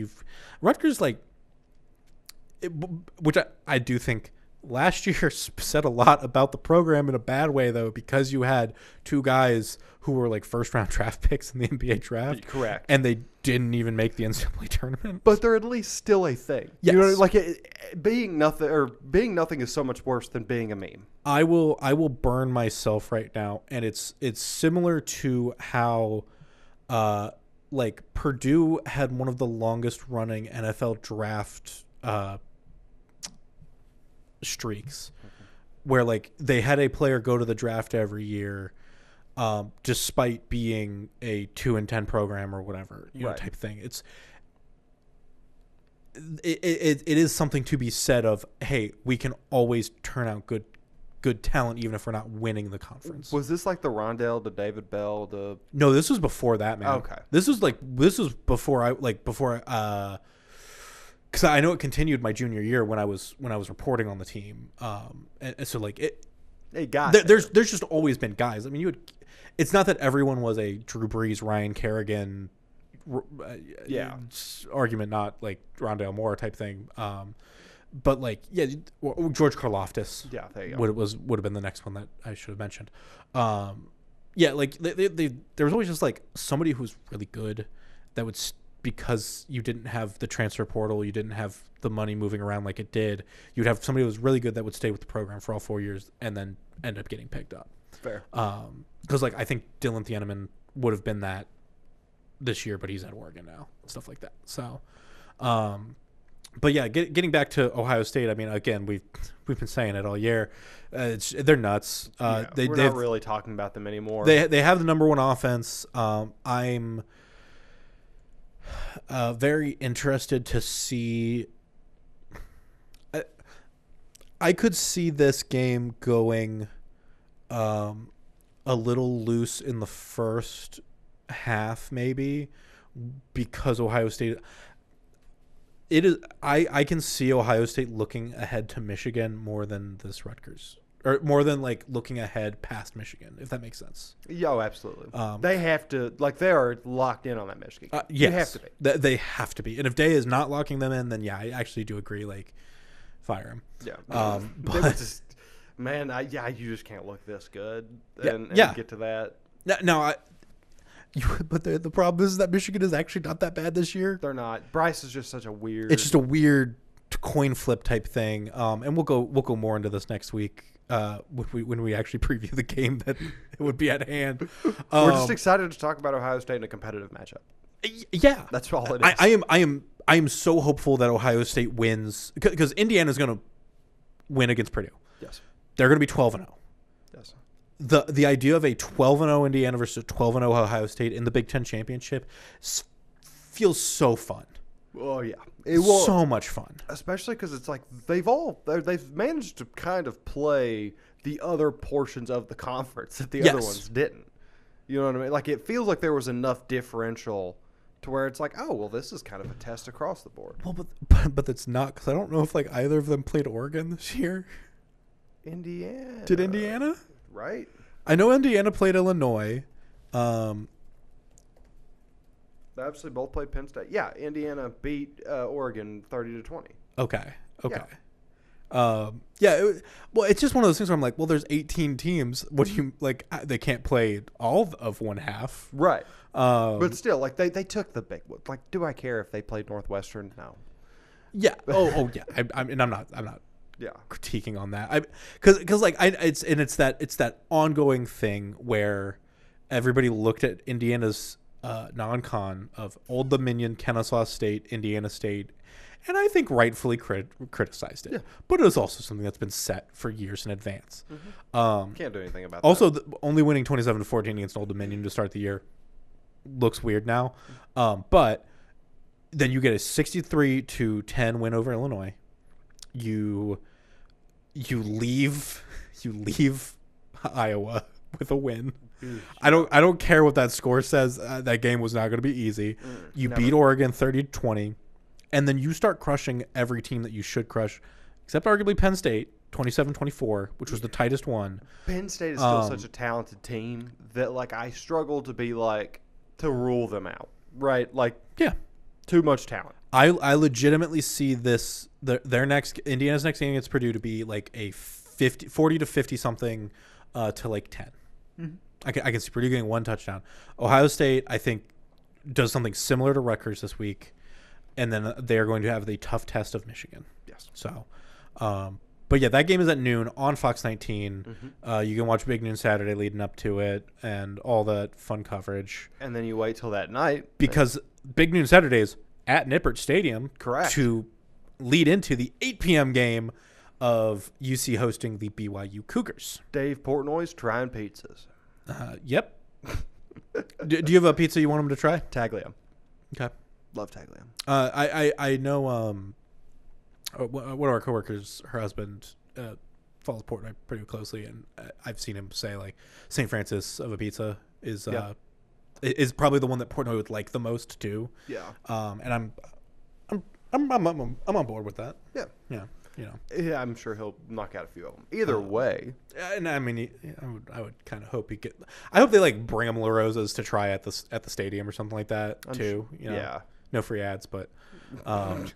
Rutgers which I do think last year said a lot about the program in a bad way, though, because you had 2 guys who were like first-round draft picks in the NBA draft. Correct. And they didn't even make the NCAA tournament. But they're at least still a thing. Yes. Being nothing is so much worse than being a meme. I will burn myself right now, and it's similar to how Purdue had one of the longest-running NFL draft streaks, where they had a player go to the draft every year, despite being a 2-10 program or whatever, right, type thing. It is something to be said of, hey, we can always turn out good talent even if we're not winning the conference. Was this like the Rondell, the David Bell, No, this was before that, man. Okay. This was before because I know it continued my junior year when I was reporting on the team, and so there's just always been guys. I mean, it's not that everyone was a Drew Brees, Ryan Kerrigan, argument, not like Rondale Moore type thing. But like, yeah, George Karlaftis. Yeah, there you go. Would have been the next one that I should have mentioned. Yeah, like there was always just like somebody who's really good that would because you didn't have the transfer portal, you didn't have the money moving around like it did. You'd have somebody who was really good that would stay with the program for all 4 years and then end up getting picked up. Fair. Because like I think Dylan Thieneman would have been that this year, but he's at Oregon now, stuff like that. So. But yeah, getting back to Ohio State, I mean, again, we've been saying it all year. They're nuts. We're not really talking about them anymore. They have the number one offense. I'm very interested to see. I could see this game going a little loose in the first half, maybe, because Ohio State. It is. I can see Ohio State looking ahead to Michigan more than this Rutgers, or more than like looking ahead past Michigan, if that makes sense. Yeah, absolutely. They have to, like, they are locked in on that Michigan game. Yes, they have to be. They have to be. And if Day is not locking them in, then yeah, I actually do agree. Like, fire him. Yeah. But just, man, you just can't look this good and get to that. No, but the problem is that Michigan is actually not that bad this year. They're not. Bryce is just such a weird. It's just a weird coin flip type thing. And we'll go more into this next week when we actually preview the game that it would be at hand. We're just excited to talk about Ohio State in a competitive matchup. Yeah, that's all it is. I am so hopeful that Ohio State wins because Indiana's going to win against Purdue. Yes, they're going to be 12-0. Yes. The idea of a 12-0 Indiana versus a 12-0 Ohio State in the Big Ten championship feels so fun. Oh yeah, so much fun. Especially because it's like they've managed to kind of play the other portions of the conference that the other ones didn't. You know what I mean? Like it feels like there was enough differential to where it's like, oh well, this is kind of a test across the board. Well, but it's not, because I don't know if like either of them played Oregon this year. Indiana. Did Indiana? Right. I know Indiana played Illinois. They absolutely both played Penn State. Yeah, Indiana beat Oregon 30-20. Okay. Yeah. Well, it's just one of those things where I'm like, well, there's 18 teams. What do you like? They can't play all of one half, right? But still, like they took the big. Like, do I care if they played Northwestern? No. Yeah. Oh yeah. I'm not. Yeah. Critiquing on that. Because like it's that ongoing thing where everybody looked at Indiana's non-con of Old Dominion, Kennesaw State, Indiana State, and I think rightfully criticized it. Yeah. But it was also something that's been set for years in advance. Mm-hmm. Can't do anything about also, that. Only winning 27-14 against Old Dominion to start the year looks weird now. But then you get a 63-10 win over Illinois. You leave Iowa with a win. I don't care what that score says. That game was not going to be easy. You beat Oregon 30-20, and then you start crushing every team that you should crush, except arguably Penn State 27-24, which was the tightest one. Penn State is still such a talented team that like I struggle to be like to rule them out. Right? Like too much talent. I legitimately see this their next Indiana's next game against Purdue to be like a 40 to 50 something to like 10. Mm-hmm. I can see Purdue getting one touchdown. Ohio State, I think, does something similar to Rutgers this week, and then they're going to have the tough test of Michigan. Yes. So, but yeah, that game is at noon on FOX19. Mm-hmm. You can watch Big Noon Saturday leading up to it and all that fun coverage. And then you wait till that night because Big Noon Saturday is at Nippert Stadium. Correct. To lead into the 8 p.m. game of UC hosting the BYU Cougars. Dave Portnoy's trying pizzas. Yep. do you have a pizza you want him to try? Tagliam. Okay. Love Tagliam. I know one of our coworkers, her husband follows Portnoy pretty closely, and I've seen him say like St. Francis of a pizza is probably the one that Portnoy would like the most too. Yeah. And I'm on board with that. Yeah. Yeah. you know. Yeah, I'm sure he'll knock out a few of them. Either way. And I mean, I would kind of hope he get. I hope they like bring him La Rosas to try at the stadium or something like that too. You know? Yeah. No free ads, but but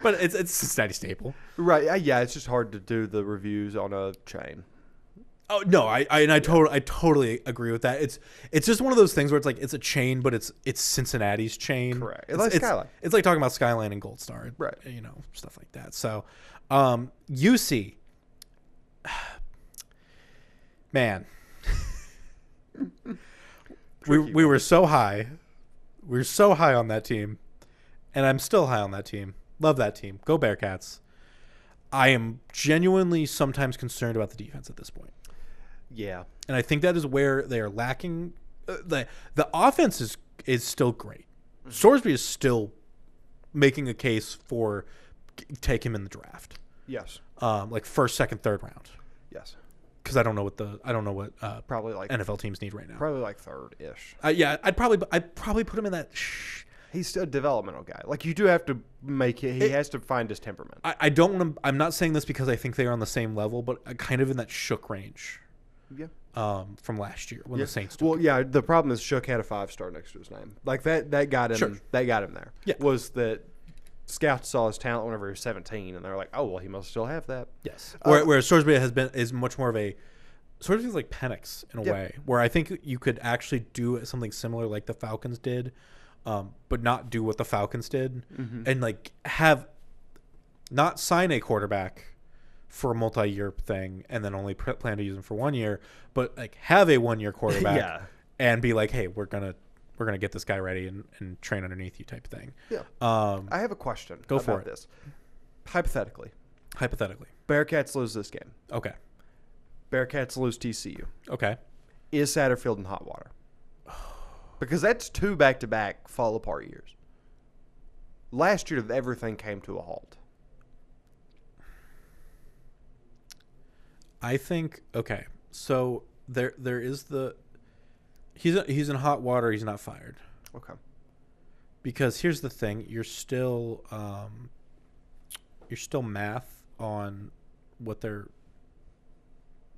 it's Cincinnati staple. Right. Yeah, it's just hard to do the reviews on a chain. Oh no, I totally agree with that. It's just one of those things where it's like it's a chain, but it's Cincinnati's chain. Correct. It's like Skyline. It's like talking about Skyline and Gold Star, right? You know, stuff like that. So, UC, man, we were so high, we were so high on that team, and I'm still high on that team. Love that team. Go Bearcats. I am genuinely sometimes concerned about the defense at this point. Yeah, and I think that is where they are lacking. The offense is still great. Sorsby is still making a case for take him in the draft. Yes. Like first, second, third round. Yes. Because I don't know what probably like NFL teams need right now. Probably like third ish. Yeah, I'd probably put him in that. He's still a developmental guy. Like you do have to make it. He has to find his temperament. I don't want to. I'm not saying this because I think they are on the same level, but kind of in that Shook range. Yeah. From last year when the Saints. Well, yeah. The problem is Shook had a 5-star next to his name. Like that got him. Sure. That got him there. Yeah. Was that scouts saw his talent whenever he was 17, and they were like, "Oh, well, he must still have that." Yes. Whereas Sorsby is much more of a. Sorsby's like Penix in a way, where I think you could actually do something similar like the Falcons did, but not do what the Falcons did, and like not sign a quarterback for a multi-year thing and then only plan to use him for 1 year, but like have a 1-year quarterback and be like, hey, we're gonna get this guy ready and train underneath you type of thing. Yeah. I have a question. Go for about it. This. Hypothetically, Bearcats lose this game. Okay. Bearcats lose TCU. Okay. Is Satterfield in hot water? Because that's 2 back-to-back fall-apart years. Last year, everything came to a halt. I think so there is he's in hot water. He's not fired. Okay. Because here's the thing: you're still math on what their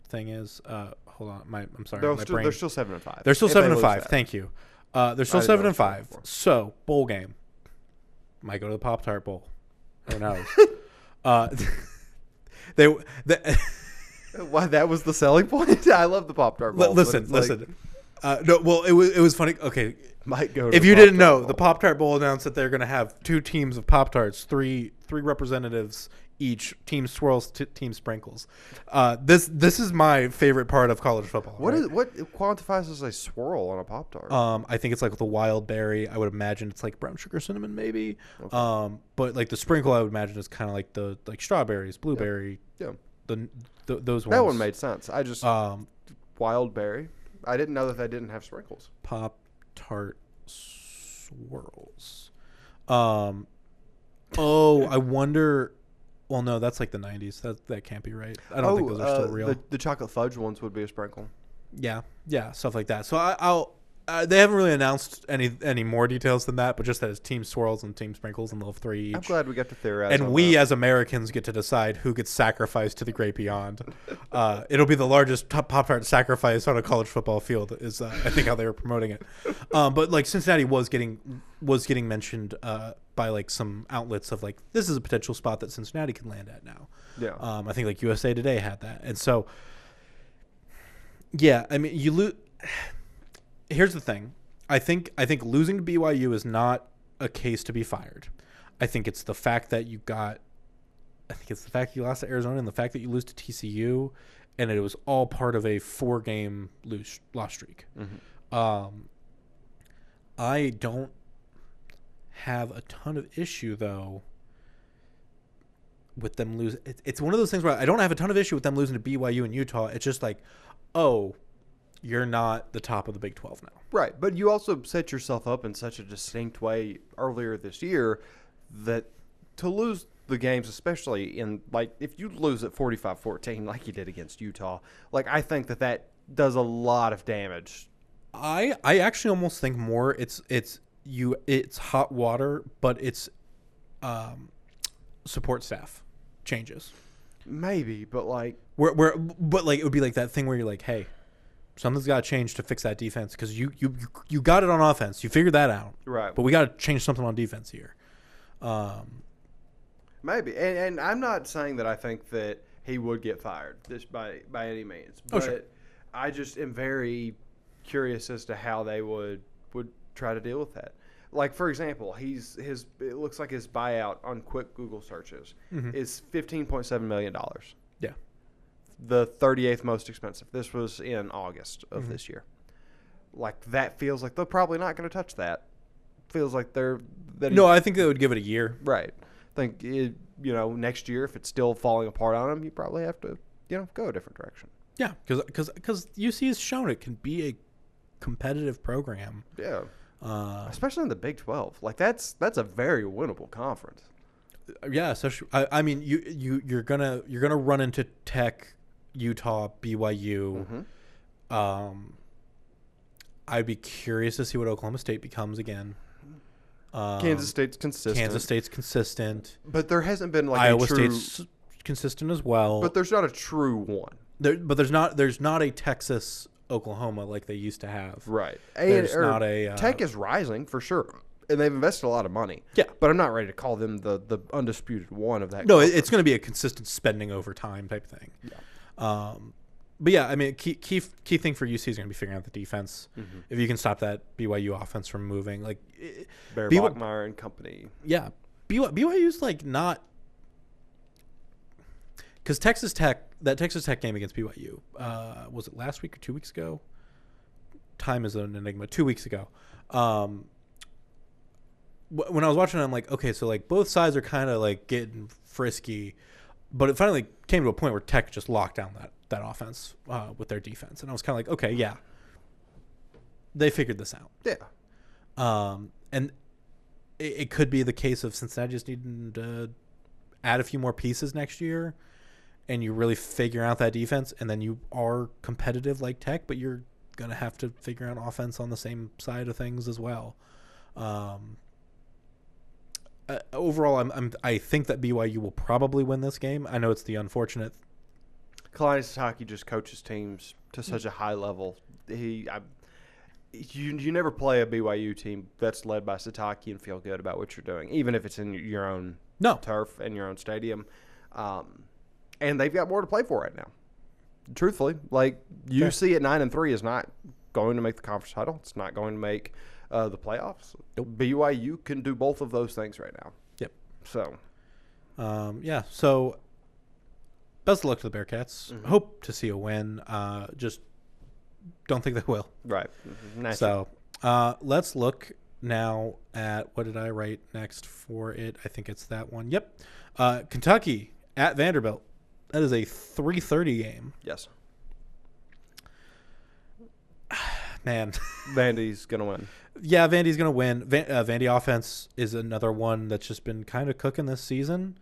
thing is. Hold on, I'm sorry. They're still 7-5. They're still 7-5. Thank you. They're still 7-5. So bowl game might go to the Pop-Tart Bowl. Who knows? Why that was the selling point? I love the Pop-Tart Bowl. Listen. No, well, it was funny. Okay, might go. To if you didn't know, the Pop-Tart Bowl announced that they're going to have 2 teams of Pop-Tarts, three representatives each, team swirls, team sprinkles. This is my favorite part of college football. What quantifies as a swirl on a Pop-Tart? I think it's like the wild berry. I would imagine it's like brown sugar cinnamon maybe. Okay. But like the sprinkle, I would imagine is kind of like the strawberries, blueberry. Yeah. Those ones. That one made sense. I just wild berry. I didn't know that they didn't have sprinkles. Pop-Tart swirls. I wonder. Well, no, that's like the 90s. That can't be right. I don't think those are still real. The chocolate fudge ones would be a sprinkle. Yeah, stuff like that. So I'll they haven't really announced any more details than that, but just that it's team swirls and team sprinkles, and they'll have 3 each. I'm glad we got to theorize. And we as Americans get to decide who gets sacrificed to the great beyond. It'll be the largest Pop-Tart sacrifice on a college football field. Is I think how they were promoting it. But like Cincinnati was getting mentioned by like some outlets of like this is a potential spot that Cincinnati can land at now. Yeah. I think like USA Today had that, and so yeah, I mean you lose. Here's the thing. I think losing to BYU is not a case to be fired. I think it's the fact that you lost to Arizona and the fact that you lose to TCU, and it was all part of a 4-game loss streak. Mm-hmm. I don't have a ton of issue though with them losing. It's one of those things where I don't have a ton of issue with them losing to BYU and Utah. It's just like, oh, you're not the top of the Big 12 now. Right, but you also set yourself up in such a distinct way earlier this year that to lose the games, especially in, like, if you lose at 45-14 like you did against Utah, like, I think that does a lot of damage. I actually almost think more it's hot water, but it's support staff. changes. Maybe, but like, But like it would be like that thing where you're like, hey, something's got to change to fix that defense because you got it on offense, you figured that out, right? But we got to change something on defense here. Maybe, and I'm not saying that I think that he would get fired this by any means, but sure. I just am very curious as to how they would try to deal with that. Like, for example, it looks like his buyout on quick Google searches is $15.7 million. Yeah. The 38th most expensive. This was in August of this year. Like, that feels like they're probably not going to touch that. Feels like No, I think they would give it a year. Right. I think, next year, if it's still falling apart on them, you probably have to, go a different direction. Yeah, because UC has shown it can be a competitive program. Yeah. Especially in the Big 12. Like, that's a very winnable conference. Yeah, especially I mean you're gonna run into Tech, Utah, BYU. I'd be curious to see what Oklahoma State becomes again. Kansas State's consistent. But there hasn't been like Iowa State's consistent as well. But there's not a true one. There's not a Texas Oklahoma like they used to have. Right. There's not a Tech is rising for sure. And they've invested a lot of money. Yeah. But I'm not ready to call them the undisputed one of that. No, it's going to be a consistent spending over time type thing. Yeah. But yeah, I mean, key thing for UC is going to be figuring out the defense. If you can stop that BYU offense from moving, like Bear Bachmeier and company. Yeah, BYU's like not, because Texas Tech game against BYU, was it last week or 2 weeks ago? Time is an enigma. 2 weeks ago. When I was watching it, I'm like, okay, so like both sides are kind of like getting frisky, but it finally came to a point where Tech just locked down that offense with their defense, and I was kind of like, okay, yeah, they figured this out. Yeah. And it could be the case of Cincinnati just needing to add a few more pieces next year, and you really figure out that defense, and then you are competitive like Tech, but you're gonna have to figure out offense on the same side of things as well. Overall, I think that BYU will probably win this game. I know it's the unfortunate. Kalani Sitake just coaches teams to such a high level. You never play a BYU team that's led by Sitake and feel good about what you're doing, even if it's in your own turf and your own stadium. And they've got more to play for right now. Truthfully, like UC at 9-3 is not going to make the conference title. It's not going to make the playoffs. BYU can do both of those things right now. Yep. So, yeah. So, best of luck to the Bearcats. Hope to see a win. Just don't think they will. Right. So, let's look now at what did I write next for it? I think it's that one. Yep. Kentucky at Vanderbilt. That is a 3:30 game. Yes. Man. Vandy's going to win. Yeah, Vandy's going to win. Vandy offense is another one that's just been kind of cooking this season.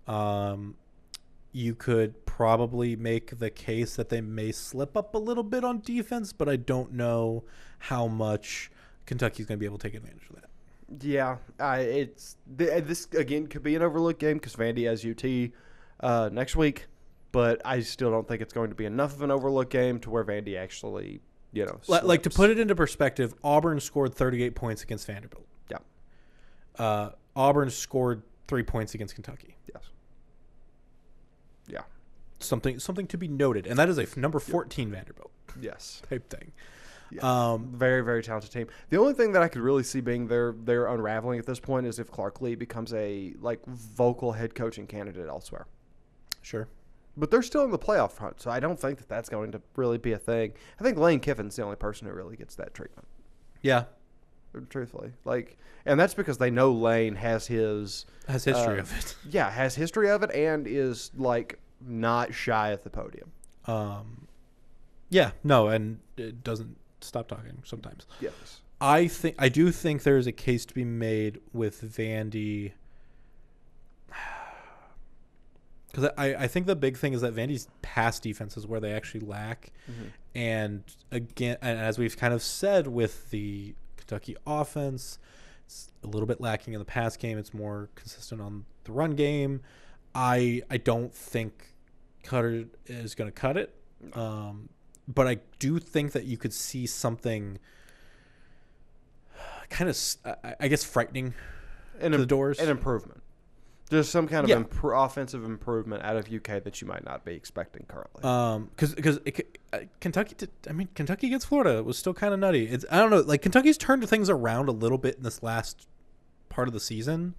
You could probably make the case that they may slip up a little bit on defense, but I don't know how much Kentucky's going to be able to take advantage of that. Yeah, this, again, could be an overlooked game because Vandy has UT next week, but I still don't think it's going to be enough of an overlooked game to where Vandy actually – like to put it into perspective, Auburn scored 38 points against Vanderbilt. Yeah. Auburn scored 3 points against Kentucky. Yes. Yeah. Something to be noted, and that is a number 14 Vanderbilt. Yes. Type thing. Yeah. Very, very talented team. The only thing that I could really see being their unraveling at this point is if Clark Lee becomes a vocal head coaching candidate elsewhere. Sure. But they're still in the playoff hunt, so I don't think that that's going to really be a thing. I think Lane Kiffin's the only person who really gets that treatment. Yeah. Truthfully. And that's because they know Lane has history of it. Yeah, has history of it and is, not shy at the podium. Yeah, no, and it doesn't stop talking sometimes. Yes. I do think there's a case to be made with Vandy. Because I think the big thing is that Vandy's pass defense is where they actually lack. And again, and as we've kind of said with the Kentucky offense, it's a little bit lacking in the pass game. It's more consistent on the run game. I don't think Cutter is going to cut it. But I do think that you could see something kind of, I guess, frightening to the Doors. An improvement. There's some kind of offensive improvement out of UK that you might not be expecting currently. Because Kentucky against Florida was still kind of nutty. I don't know, like Kentucky's turned things around a little bit in this last part of the season,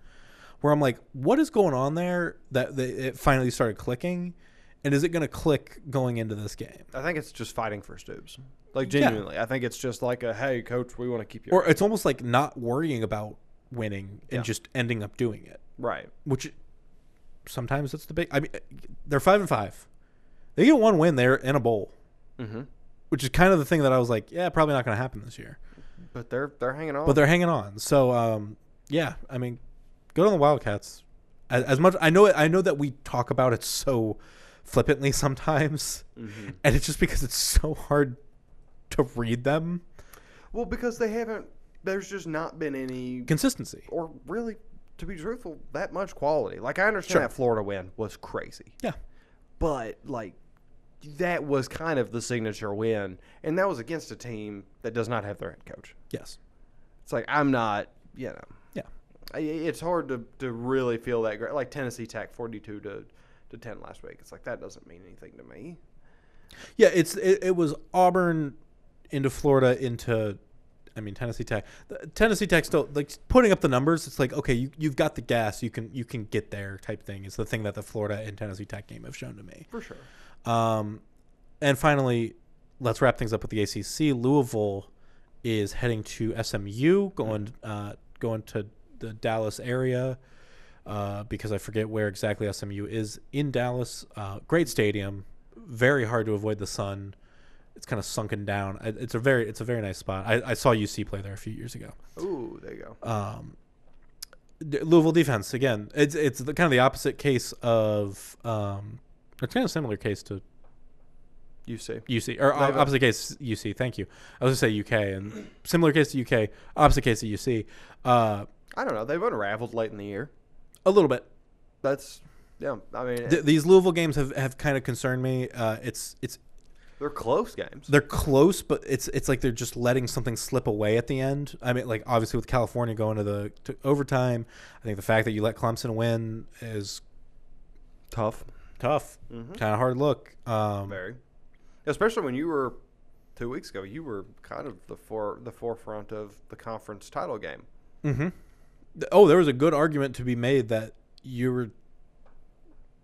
where I'm like, what is going on there that it finally started clicking, and is it going to click going into this game? I think it's just fighting for Stoops. Like genuinely, I think it's just like hey, coach, we want to keep you. Or it's almost like not worrying about winning and just ending up doing it. Right. Which sometimes that's the big. I mean, they're 5-5. They get one win there in a bowl, which is kind of the thing that I was like, yeah, probably not going to happen this year. But they're hanging on. But they're hanging on. So yeah, I mean, good on the Wildcats. As much I know that we talk about it so flippantly sometimes, and it's just because it's so hard to read them. Well, because they haven't. There's just not been any consistency, or really, to be truthful, that much quality. Like, I understand that Florida win was crazy. Yeah. But, like, that was kind of the signature win. And that was against a team that does not have their head coach. Yes. It's like, I'm not, Yeah. It's hard to really feel that great. Like, Tennessee Tech 42 to 10 last week. It's like, that doesn't mean anything to me. Yeah, it was Auburn into Florida into... I mean, Tennessee Tech. Tennessee Tech still like putting up the numbers. It's like, okay, you've got the gas. You can get there type thing. It's the thing that the Florida and Tennessee Tech game have shown to me. For sure. And finally, let's wrap things up with the ACC. Louisville is heading to SMU, going to the Dallas area because I forget where exactly SMU is in Dallas. Great stadium, very hard to avoid the sun. It's kind of sunken down. It's a very nice spot. I saw UC play there a few years ago. Ooh, there you go. Louisville defense again. It's kind of the opposite case of it's kind of similar case to UC or opposite case UC. Thank you. I was going to say UK and similar case to UK, opposite case to UC. I don't know. They've unraveled late in the year. A little bit. That's I mean, these Louisville games have kind of concerned me. It's they're close games. They're close, but it's like they're just letting something slip away at the end. I mean, like obviously with California going to overtime, I think the fact that you let Clemson win is tough. Kind of hard look. Very, especially when you were 2 weeks ago. You were kind of the forefront of the conference title game. Oh, there was a good argument to be made that you were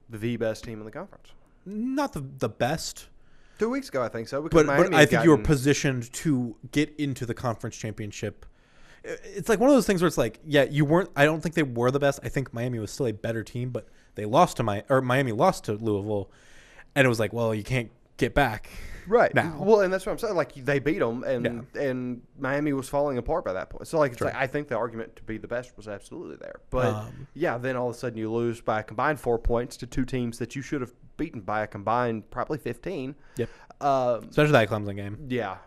the best team in the conference. Not the best. 2 weeks ago, I think so. But I think you were positioned to get into the conference championship. It's like one of those things where it's like, yeah, you weren't. I don't think they were the best. I think Miami was still a better team, but they lost to Miami lost to Louisville, and it was like, well, you can't get back right now. Well, and that's what I'm saying. Like they beat them, and Miami was falling apart by that point. So like, it's like I think the argument to be the best was absolutely there. But then all of a sudden you lose by a combined 4 points to two teams that you should have beaten by a combined probably 15. Yep. Especially that Clemson game. Yeah.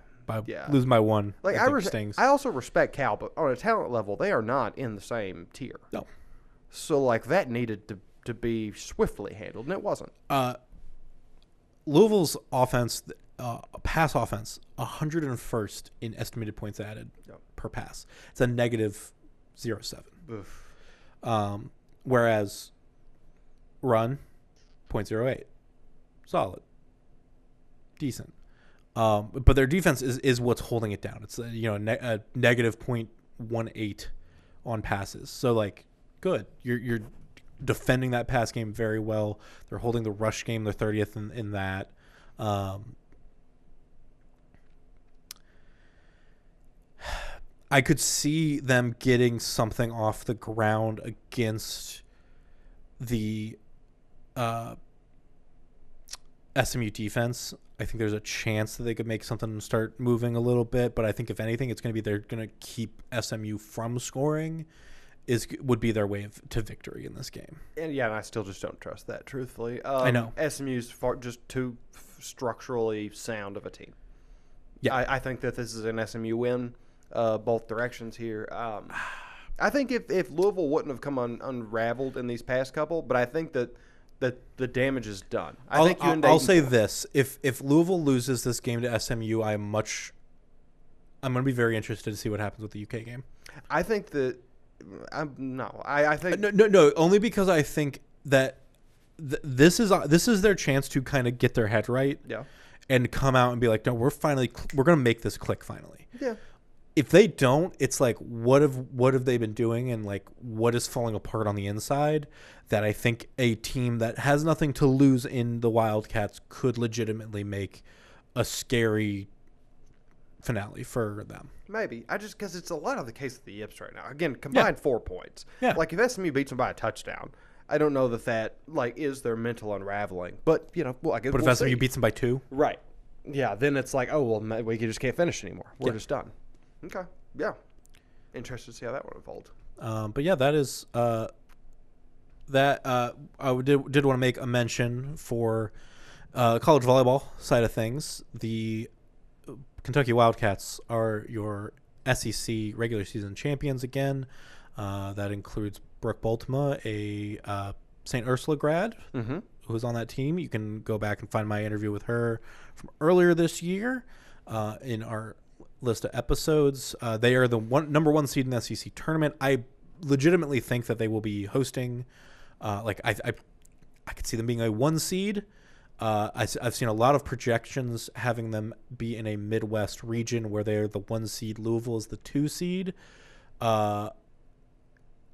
Losing by one. Like stings. I also respect Cal, but on a talent level, they are not in the same tier. No. So like that needed to be swiftly handled, and it wasn't. Louisville's offense, pass offense, 101st in estimated points added per pass. It's a negative 0.7. Whereas run 0.08, solid, decent. But their defense is what's holding it down. It's a negative 0.18 on passes. So like, good. You're defending that pass game very well. They're holding the rush game. They're 30th in that. I could see them getting something off the ground against the SMU defense. I think there's a chance that they could make something start moving a little bit, but I think if anything, it's going to be they're going to keep SMU from scoring. Would be their way to victory in this game. And I still just don't trust that, truthfully. I know. SMU's just too structurally sound of a team. Yeah. I think that this is an SMU win, both directions here. I think if Louisville wouldn't have come unraveled in these past couple, but I think that that the damage is done. I'll say this: if Louisville loses this game to SMU, I'm going to be very interested to see what happens with the UK game. I think that I think no, only because I think that this is their chance to kind of get their head right, and come out and be like, no, we're going to make this click finally. Yeah. If they don't, it's like, what have they been doing, and like what is falling apart on the inside, that I think a team that has nothing to lose in the Wildcats could legitimately make a scary finale for them. Maybe. Because it's a lot of the case of the Yips right now. Again, combined 4 points. Yeah. Like, if SMU beats them by a touchdown, I don't know that like is their mental unraveling. But, I guess But if SMU beats them by 2? Right. Yeah, then it's like, oh, well, we just can't finish anymore. We're just done. Okay. Yeah. Interested to see how that one unfolds. But yeah, that is that. I did want to make a mention for college volleyball side of things. The Kentucky Wildcats are your SEC regular season champions again. That includes Brooke Bultema, a St. Ursula grad, who's on that team. You can go back and find my interview with her from earlier this year in our list of episodes. They are the number one seed in the SEC tournament. I legitimately think that they will be hosting. I could see them being a 1 seed. I've seen a lot of projections having them be in a Midwest region where they're the 1 seed. Louisville is the 2 seed. And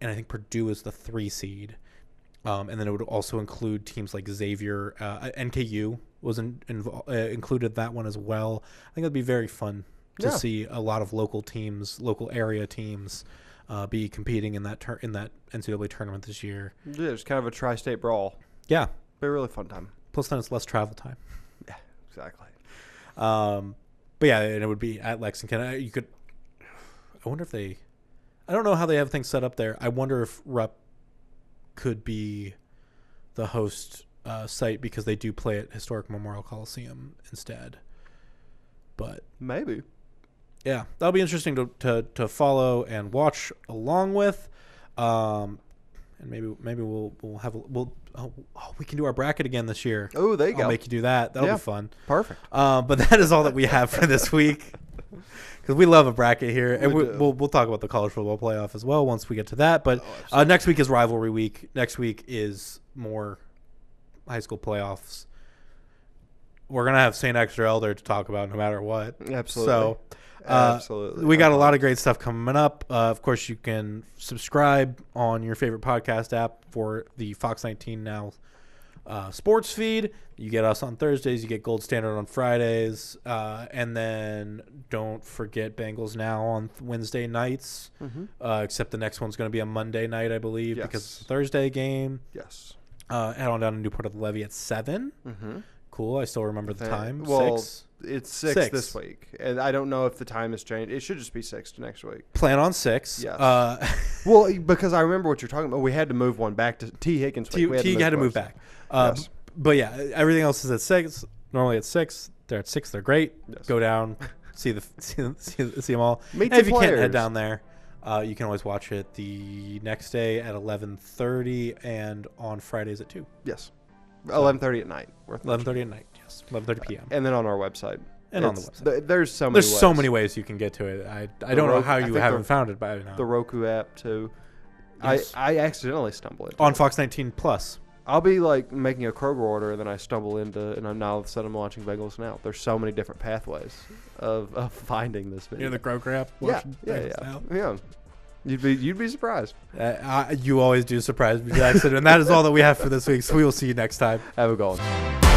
I think Purdue is the 3 seed. And then it would also include teams like Xavier. NKU was included that one as well. I think it'd be very fun to see a lot of local teams, local area teams, be competing in that NCAA tournament this year. Yeah, it's kind of a tri-state brawl. Yeah. Be a really fun time. Plus then it's less travel time. Yeah, exactly. But yeah, and it would be at Lexington. I wonder if I don't know how they have things set up there. I wonder if Rupp could be the host site, because they do play at Historic Memorial Coliseum instead. But maybe. Yeah, that'll be interesting to follow and watch along with. And maybe we'll we can do our bracket again this year. Oh, there you go. I'll make you do that. That'll be fun. Perfect. But that is all that we have for this week, because we love a bracket here, and we'll talk about the college football playoff as well once we get to that. But next week is rivalry week. Next week is more high school playoffs. We're gonna have St. Exeter Elder to talk about no matter what. Absolutely. So. Absolutely. We got a lot of great stuff coming up. Of course, you can subscribe on your favorite podcast app for the FOX19 NOW sports feed. You get us on Thursdays. You get Gold Standard on Fridays. And then don't forget Bengals Now on Wednesday nights. Except the next one's going to be a Monday night, I believe, because it's a Thursday game. Yes. Head on down to Newport of the Levee at 7. Cool. I still remember the time. Well, 6. It's 6 this week, and I don't know if the time has changed. It should just be 6 next week. Plan on 6. Yes. Well, because I remember what you're talking about. We had to move one back to T. Higgins. T had to move back. Yes. But yeah, everything else is at 6. Normally at 6. They're at 6. They're great. Yes. Go down, see them all. Meet and if the you players. can't head down there, you can always watch it the next day at 11:30 and on Fridays at 2. Yes. 11:30 at night. 11:30 at night. Yes. 11:30 p.m. And then on our website. And on the website. There's so many ways you can get to it. I don't know how you haven't found it by now. The Roku app too. Yes. I accidentally stumble into on it. FOX19 Plus. I'll be like making a Kroger order, and then I stumble into, and I'm now all of a sudden I'm watching Bengals Now. There's so many different pathways of finding this video. The Kroger app. Yeah. You'd be surprised. You always do surprise me, Jackson, and that is all that we have for this week. So we will see you next time. Have a good one.